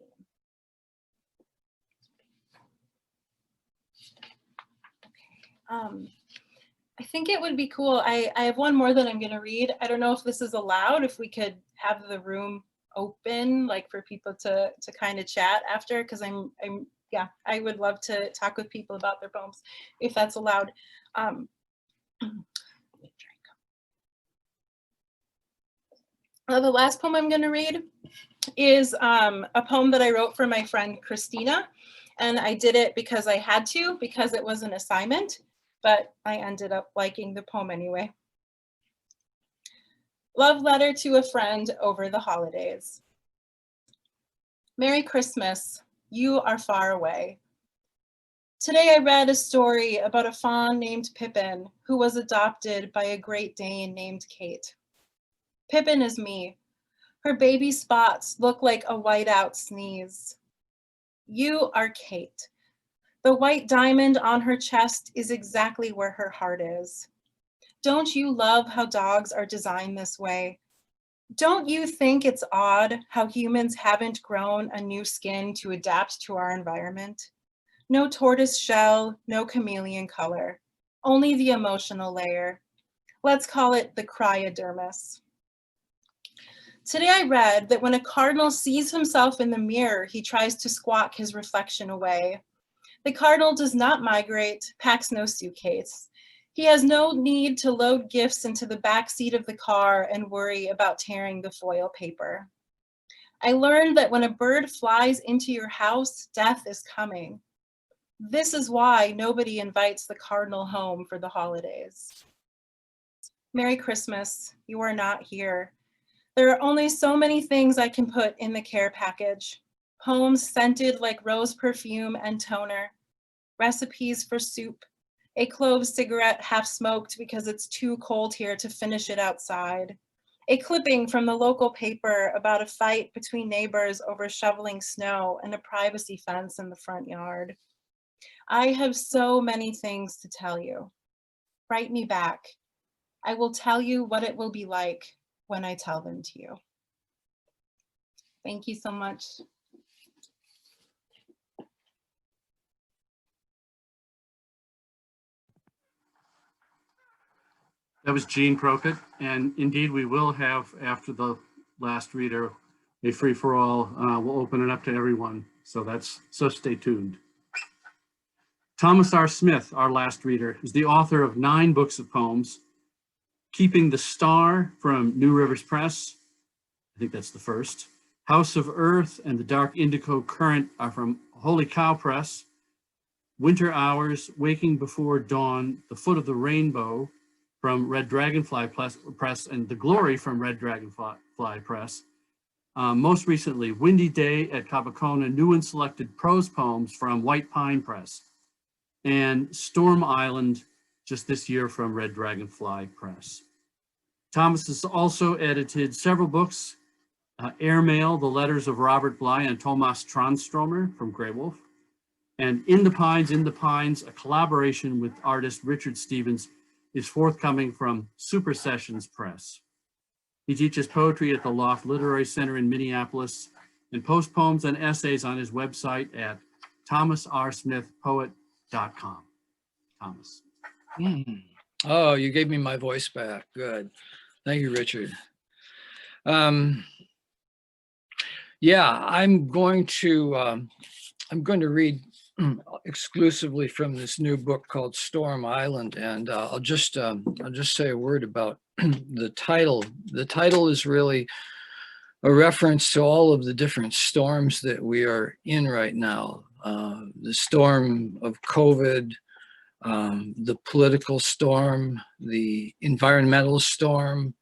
I think it would be cool. I have one more that I'm going to read. I don't know if this is allowed, if we could have the room open, like for people to kind of chat after, because yeah, I would love to talk with people about their poems, if that's allowed. The last poem I'm going to read is a poem that I wrote for my friend Christina, and I did it because I had to, because it was an assignment, but I ended up liking the poem anyway. Love letter to a friend over the holidays. Merry Christmas, you are far away. Today I read a story about a fawn named Pippin who was adopted by a Great Dane named Kate. Pippin is me. Her baby spots look like a whiteout sneeze. You are Kate. The white diamond on her chest is exactly where her heart is. Don't you love how dogs are designed this way? Don't you think it's odd how humans haven't grown a new skin to adapt to our environment? No tortoise shell, no chameleon color, only the emotional layer. Let's call it the cryodermis. Today I read that when a cardinal sees himself in the mirror, he tries to squawk his reflection away. The cardinal does not migrate, packs no suitcase. He has no need to load gifts into the back seat of the car and worry about tearing the foil paper. I learned that when a bird flies into your house, death is coming. This is why nobody invites the cardinal home for the holidays. Merry Christmas, you are not here. There are only so many things I can put in the care package. Poems scented like rose perfume and toner, recipes for soup, a clove cigarette half smoked because it's too cold here to finish it outside, a clipping from the local paper about a fight between neighbors over shoveling snow and a privacy fence in the front yard. I have so many things to tell you. Write me back. I will tell you what it will be like when I tell them to you. Thank you so much. That was Jean Prokott, and indeed we will have, after the last reader, a free-for-all. We'll open it up to everyone, so stay tuned. Thomas R. Smith, our last reader, is the author of 9 books of poems. Keeping the Star from New Rivers Press, I think that's the first. House of Earth and the Dark Indigo Current are from Holy Cow Press. Winter Hours, Waking Before Dawn, The Foot of the Rainbow from Red Dragonfly Press, and The Glory from Red Dragonfly Press. Most recently, Windy Day at Cabacona, new and selected prose poems from White Pine Press, and Storm Island, just this year from Red Dragonfly Press. Thomas has also edited several books, Airmail, The Letters of Robert Bly and Thomas Transtromer from Grey Wolf, and In the Pines, a collaboration with artist Richard Stevens, is forthcoming from Super Sessions Press. He teaches poetry at the Loft Literary Center in Minneapolis and posts poems and essays on his website at thomasrsmithpoet.com. Thomas. Oh, you gave me my voice back. Good. Thank you, Richard. Yeah, I'm going to read exclusively from this new book called Storm Island, and I'll just say a word about the title. The title is really a reference to all of the different storms that we are in right now. The storm of COVID, the political storm, the environmental storm,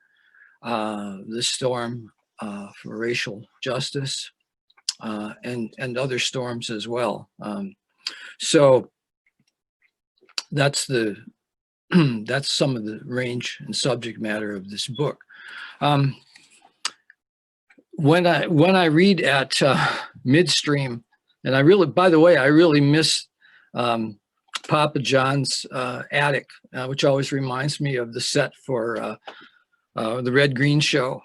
the storm for racial justice, and other storms as well. So that's that's some of the range and subject matter of this book. When I read at Midstream, and I really miss Papa John's attic, which always reminds me of the set for the Red Green Show.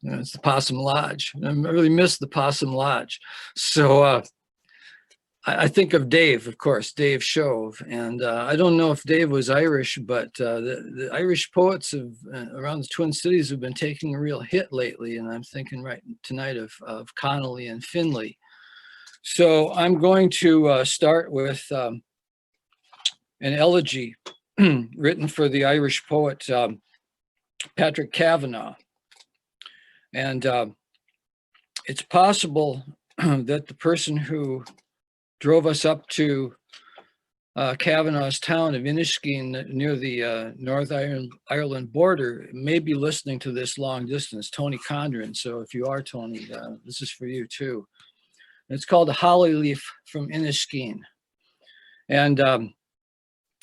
It's the Possum Lodge. I really miss the Possum Lodge. So I think of Dave, of course, Dave Shove. And I don't know if Dave was Irish, but the Irish poets around the Twin Cities have been taking a real hit lately. And I'm thinking right tonight of Connolly and Finley. So I'm going to start with an elegy written for the Irish poet Patrick Kavanagh. And it's possible that the person who drove us up to Kavanagh's town of Inniskeen near the North Ireland border may be listening to this long distance, Tony Condren. So if you are Tony, this is for you too. It's called A Holly Leaf from Inniskeen. And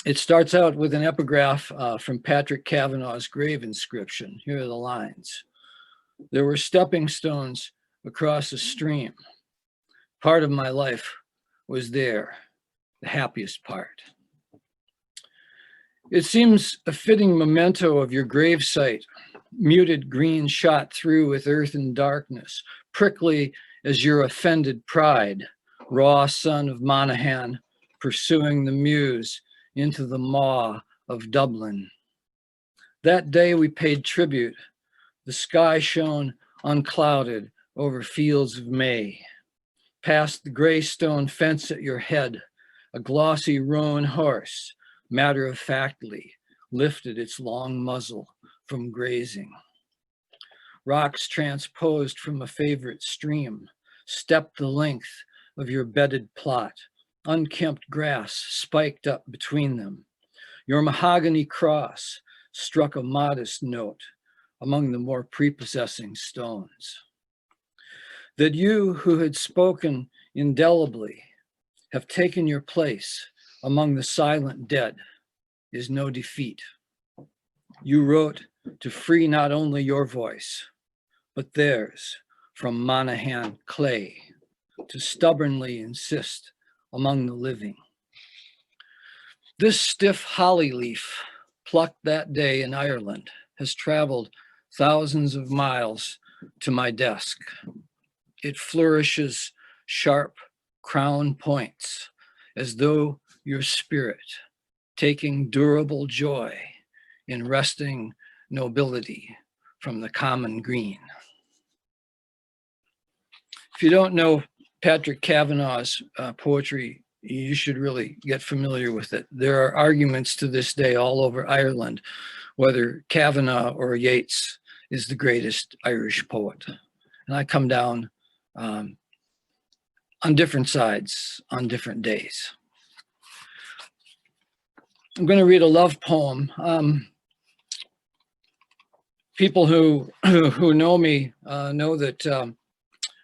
it starts out with an epigraph from Patrick Kavanagh's grave inscription. Here are the lines. There were stepping stones across a stream. Part of my life was there, the happiest part. It seems a fitting memento of your gravesite, muted green shot through with earth and darkness, prickly as your offended pride, raw son of Monaghan, pursuing the muse into the maw of Dublin. That day we paid tribute. The sky shone unclouded over fields of May. Past the gray stone fence at your head, A glossy roan horse, matter-of-factly, lifted its long muzzle from grazing. Rocks transposed from a favorite stream stepped the length of your bedded plot. Unkempt grass spiked up between them. Your mahogany cross struck a modest note among the more prepossessing stones. That you who had spoken indelibly have taken your place among the silent dead is no defeat. You wrote to free not only your voice, but theirs from Monaghan clay, to stubbornly insist among the living. This stiff holly leaf, plucked that day in Ireland, has traveled thousands of miles to my desk. It flourishes sharp crown points as though your spirit, taking durable joy in wresting nobility from the common green. If you don't know Patrick Kavanagh's poetry, you should really get familiar with it. There are arguments to this day all over Ireland whether Kavanagh or Yeats is the greatest Irish poet. And I come down on different sides on different days. I'm going to read a love poem. People who know me know that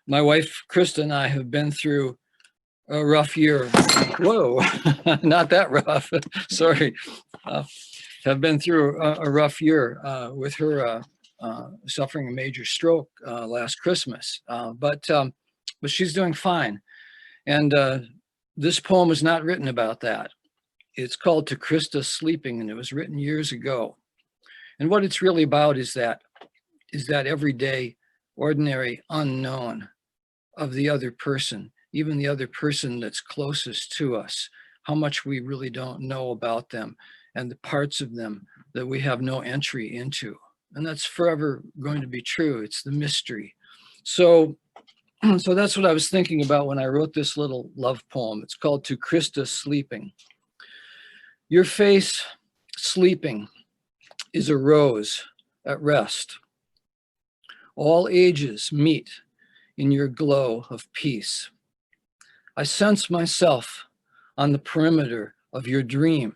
my wife, Krista, and I have been through a rough year. Whoa, not that rough. Sorry. Have been through a rough year with her suffering a major stroke last Christmas. But she's doing fine. And this poem was not written about that. It's called To Krista Sleeping, and it was written years ago. And what it's really about is that everyday, ordinary unknown of the other person, even the other person that's closest to us, how much we really don't know about them and the parts of them that we have no entry into. And that's forever going to be true. It's the mystery. So that's what I was thinking about when I wrote this little love poem. It's called To Krista Sleeping. Your face, sleeping, is a rose at rest. All ages meet in your glow of peace. I sense myself on the perimeter of your dream.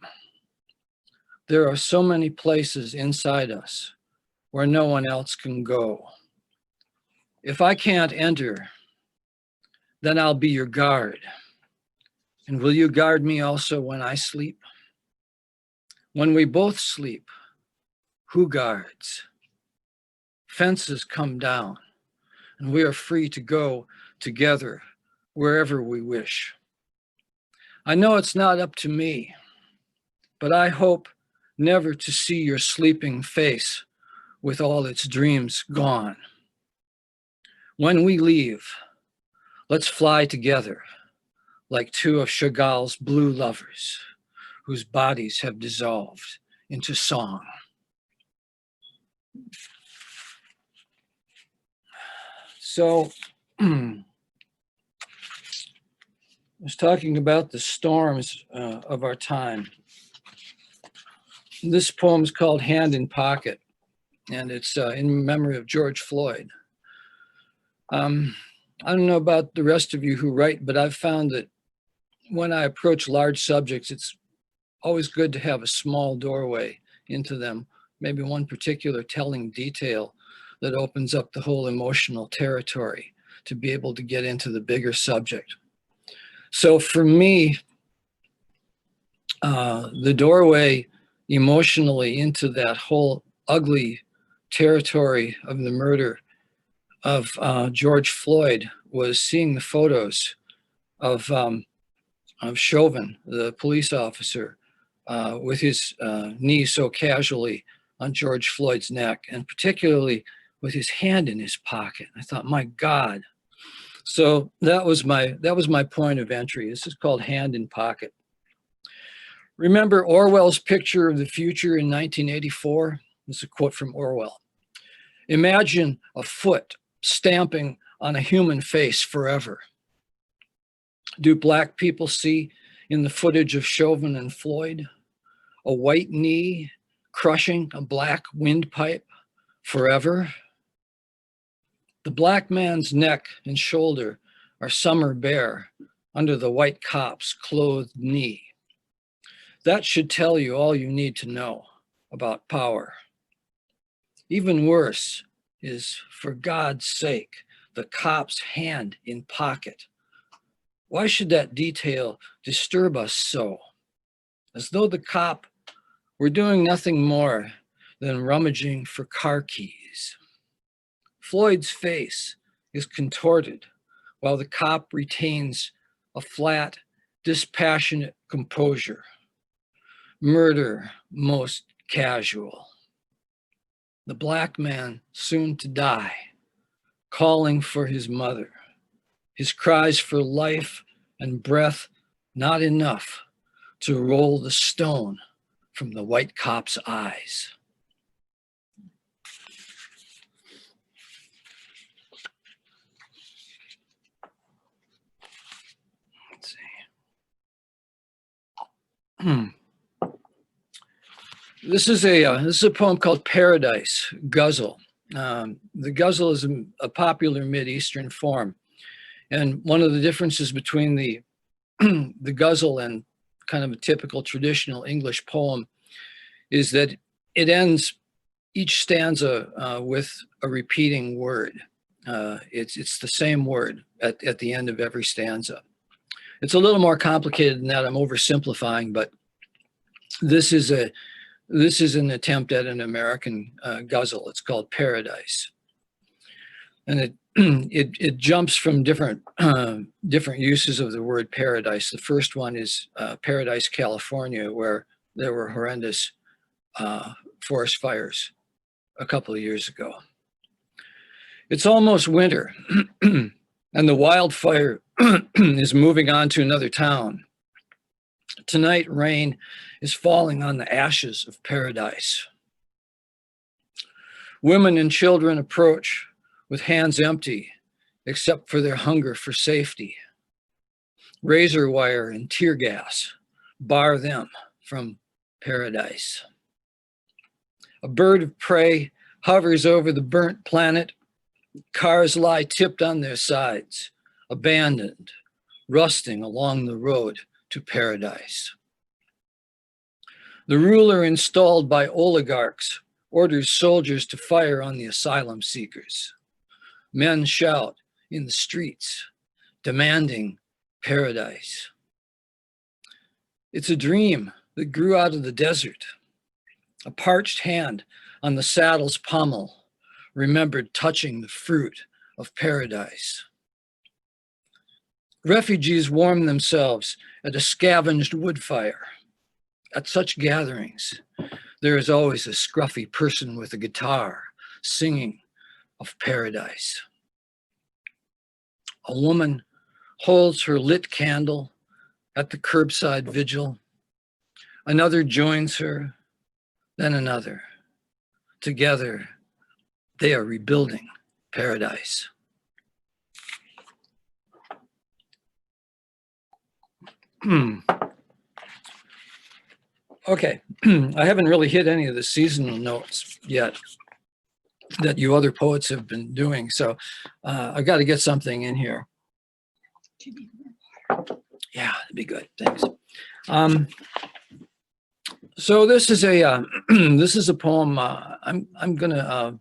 There are so many places inside us where no one else can go. If I can't enter, then I'll be your guard. And will you guard me also when I sleep? When we both sleep, who guards? Fences come down, and we are free to go together wherever we wish. I know it's not up to me, but I hope never to see your sleeping face with all its dreams gone. When we leave, let's fly together like two of Chagall's blue lovers whose bodies have dissolved into song. So I was talking about the storms of our time. This poem is called Hand in Pocket, and it's in memory of George Floyd. I don't know about the rest of you who write, but I've found that when I approach large subjects, it's always good to have a small doorway into them, maybe one particular telling detail that opens up the whole emotional territory to be able to get into the bigger subject. So for me, the doorway emotionally into that whole ugly territory of the murder of George Floyd was seeing the photos of Chauvin, the police officer, with his knee so casually on George Floyd's neck, and particularly with his hand in his pocket. I thought, my God. So that was my point of entry. This is called Hand in Pocket. Remember Orwell's picture of the future in 1984? This is a quote from Orwell. Imagine a foot stamping on a human face forever. Do Black people see in the footage of Chauvin and Floyd, a white knee crushing a black windpipe forever. The black man's neck and shoulder are summer bare under the white cop's clothed knee. That should tell you all you need to know about power. Even worse is, for God's sake, the cop's hand in pocket. Why should that detail disturb us so? As though the cop were doing nothing more than rummaging for car keys. Floyd's face is contorted while the cop retains a flat, dispassionate composure. Murder most casual. The black man soon to die, calling for his mother. His cries for life and breath not enough to roll the stone from the white cop's eyes. Let's see. This is a poem called Paradise, Ghazal. The ghazal is a popular Mideastern form. And one of the differences between the ghazal and kind of a typical traditional English poem is that it ends each stanza with a repeating word. It's the same word at the end of every stanza. It's a little more complicated than that. I'm oversimplifying, but this is an attempt at an American ghazal. It's called Paradise, and it jumps from different uses of the word paradise. The first one is Paradise, California, where there were horrendous forest fires a couple of years ago. It's almost winter, and the wildfire is moving on to another town. Tonight, rain is falling on the ashes of paradise. Women and children approach with hands empty, except for their hunger for safety. Razor wire and tear gas bar them from paradise. A bird of prey hovers over the burnt planet. Cars lie tipped on their sides, abandoned, rusting along the road to paradise. The ruler installed by oligarchs orders soldiers to fire on the asylum seekers. Men shout in the streets, demanding paradise. It's a dream that grew out of the desert. A parched hand on the saddle's pommel remembered touching the fruit of paradise. Refugees warm themselves at a scavenged wood fire. At such gatherings, there is always a scruffy person with a guitar singing of paradise. A woman holds her lit candle at the curbside vigil. Another joins her, then another. Together, they are rebuilding paradise. Okay, I haven't really hit any of the seasonal notes yet that you other poets have been doing, so I've got to get something in here. Yeah, that'd be good. Thanks. So this is a poem. I'm gonna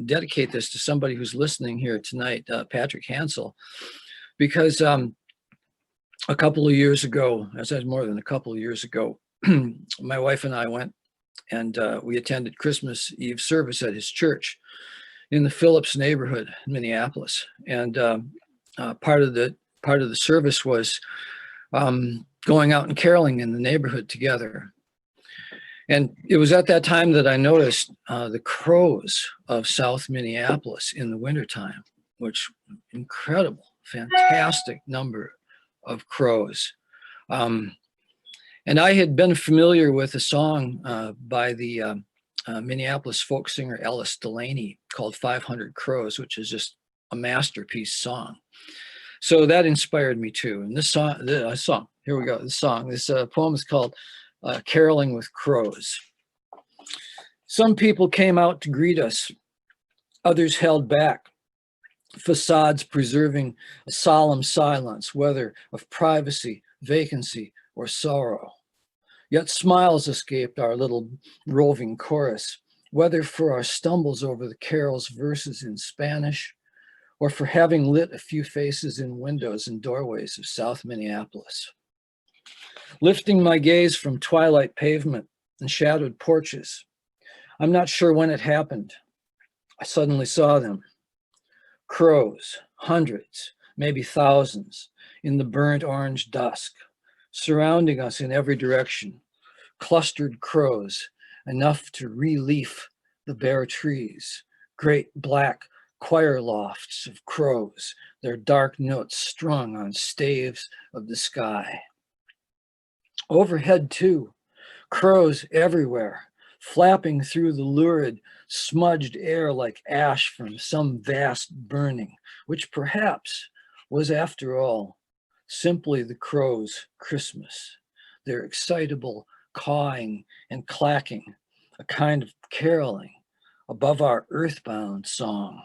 dedicate this to somebody who's listening here tonight, Patrick Hansel, because a couple of years ago, I said more than a couple of years ago, my wife and I went and we attended Christmas Eve service at his church in the Phillips neighborhood in Minneapolis. And part of the service was going out and caroling in the neighborhood together. And it was at that time that I noticed the crows of South Minneapolis in the wintertime, which incredible, fantastic number of crows. And I had been familiar with a song by the Minneapolis folk singer Ellis Delaney called 500 Crows, which is just a masterpiece song. So that inspired me too. And this song, here we go, the song. This poem is called Caroling with Crows. Some people came out to greet us. Others held back, facades preserving a solemn silence, whether of privacy, vacancy, or sorrow. Yet smiles escaped our little roving chorus, whether for our stumbles over the carol's verses in Spanish, or for having lit a few faces in windows and doorways of South Minneapolis. Lifting my gaze from twilight pavement and shadowed porches, I'm not sure when it happened. I suddenly saw them. Crows, hundreds, maybe thousands, in the burnt orange dusk, surrounding us in every direction. Clustered crows, enough to relief the bare trees. Great black choir lofts of crows, their dark notes strung on staves of the sky. Overhead, too, crows everywhere, flapping through the lurid, smudged air like ash from some vast burning, which perhaps was, after all, simply the crows' Christmas, their excitable cawing and clacking, a kind of caroling above our earthbound song,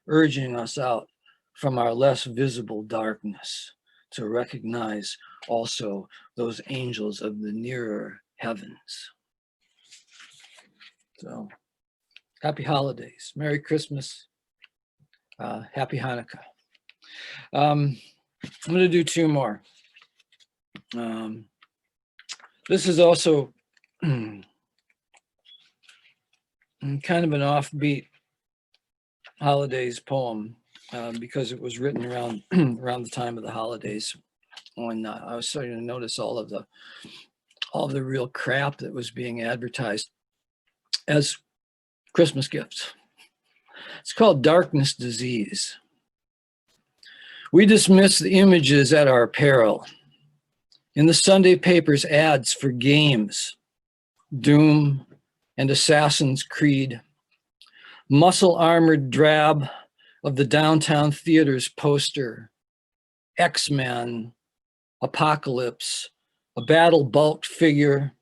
urging us out from our less visible darkness to recognize also those angels of the nearer heavens. So, happy holidays, Merry Christmas, Happy Hanukkah. I'm going to do two more. This is also kind of an offbeat holidays poem because it was written around around the time of the holidays when I was starting to notice all of the real crap that was being advertised as Christmas gifts. It's called Darkness Disease. We dismiss the images at our peril. In the Sunday papers, ads for games, Doom and Assassin's Creed, muscle-armored drab of the downtown theater's poster, X-Men, Apocalypse, a battle-bulked figure,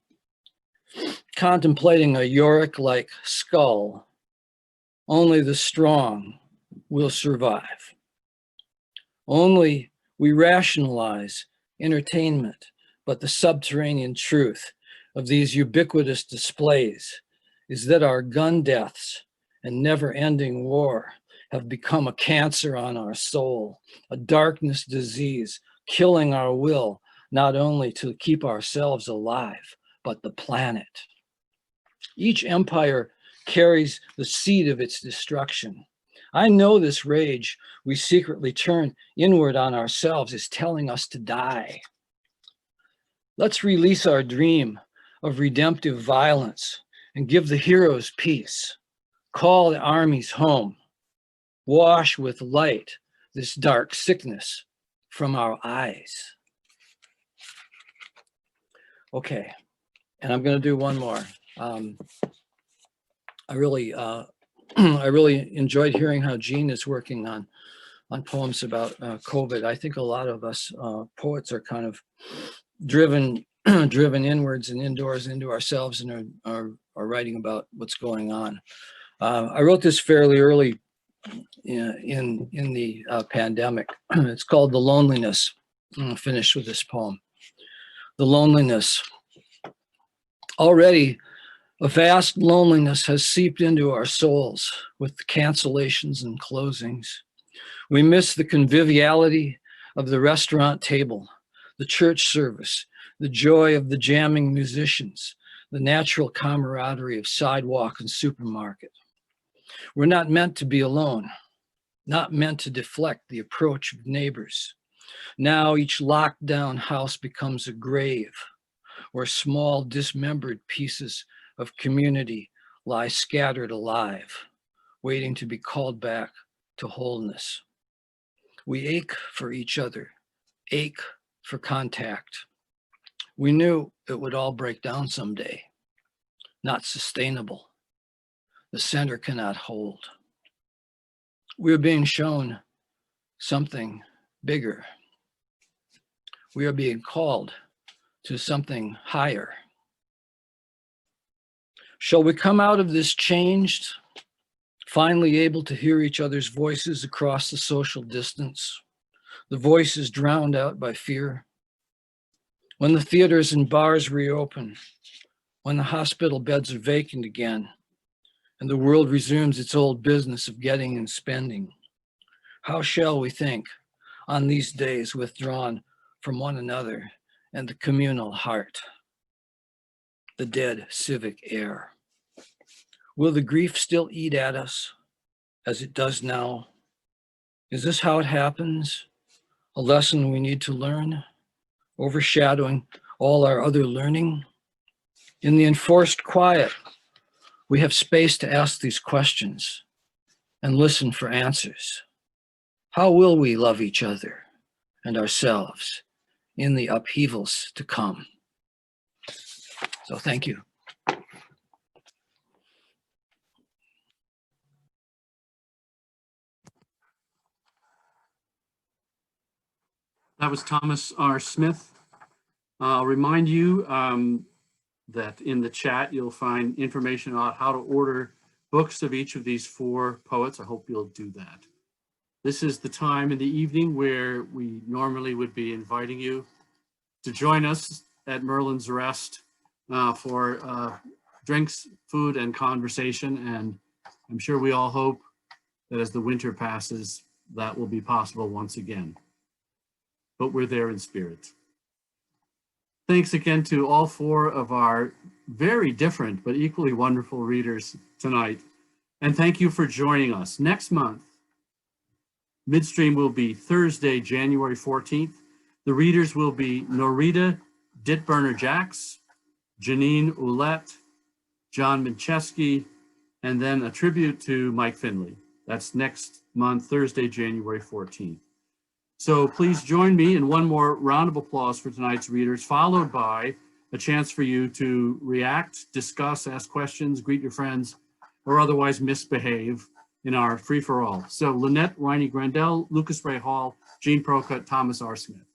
contemplating a Yorick-like skull. Only the strong will survive. Only we rationalize entertainment, but the subterranean truth of these ubiquitous displays is that our gun deaths and never-ending war have become a cancer on our soul, a darkness disease, killing our will, not only to keep ourselves alive, but the planet. Each empire carries the seed of its destruction. I know this rage we secretly turn inward on ourselves is telling us to die. Let's release our dream of redemptive violence and give the heroes peace. Call the armies home. Wash with light this dark sickness from our eyes. Okay, and I'm going to do one more. I really enjoyed hearing how Jean is working on poems about COVID. I think a lot of us poets are kind of driven inwards and indoors into ourselves and are writing about what's going on. I wrote this fairly early in the pandemic. It's called The Loneliness. I'm gonna finish with this poem. The loneliness. Already, a vast loneliness has seeped into our souls with the cancellations and closings. We miss the conviviality of the restaurant table, the church service, the joy of the jamming musicians, the natural camaraderie of sidewalk and supermarket. We're not meant to be alone, not meant to deflect the approach of neighbors. Now each locked down house becomes a grave where small dismembered pieces of community lie scattered alive, waiting to be called back to wholeness. We ache for each other, ache for contact. We knew it would all break down someday. Not sustainable. The center cannot hold. We are being shown something bigger. We are being called to something higher? Shall we come out of this changed, finally able to hear each other's voices across the social distance, the voices drowned out by fear? When the theaters and bars reopen, when the hospital beds are vacant again, and the world resumes its old business of getting and spending, how shall we think on these days withdrawn from one another and the communal heart, the dead civic air? Will the grief still eat at us as it does now? Is this how it happens? A lesson we need to learn, overshadowing all our other learning? In the enforced quiet, we have space to ask these questions and listen for answers. How will we love each other and ourselves in the upheavals to come? So thank you. That was Thomas R. Smith. I'll remind you that in the chat, you'll find information on how to order books of each of these four poets. I hope you'll do that. This is the time in the evening where we normally would be inviting you to join us at Merlin's Rest for drinks, food, and conversation. And I'm sure we all hope that as the winter passes, that will be possible once again. But we're there in spirit. Thanks again to all four of our very different but equally wonderful readers tonight. And thank you for joining us. Next month, Midstream will be Thursday, January 14th. The readers will be Norita Ditburner-Jacks, Janine Ouellette, John Mincheski, and then a tribute to Mike Finley. That's next month, Thursday, January 14th. So please join me in one more round of applause for tonight's readers, followed by a chance for you to react, discuss, ask questions, greet your friends, or otherwise misbehave in our free-for-all. So Lynette, Reini-Grandell, Lucas Ray Hall, Jean Prokott, Thomas R. Smith.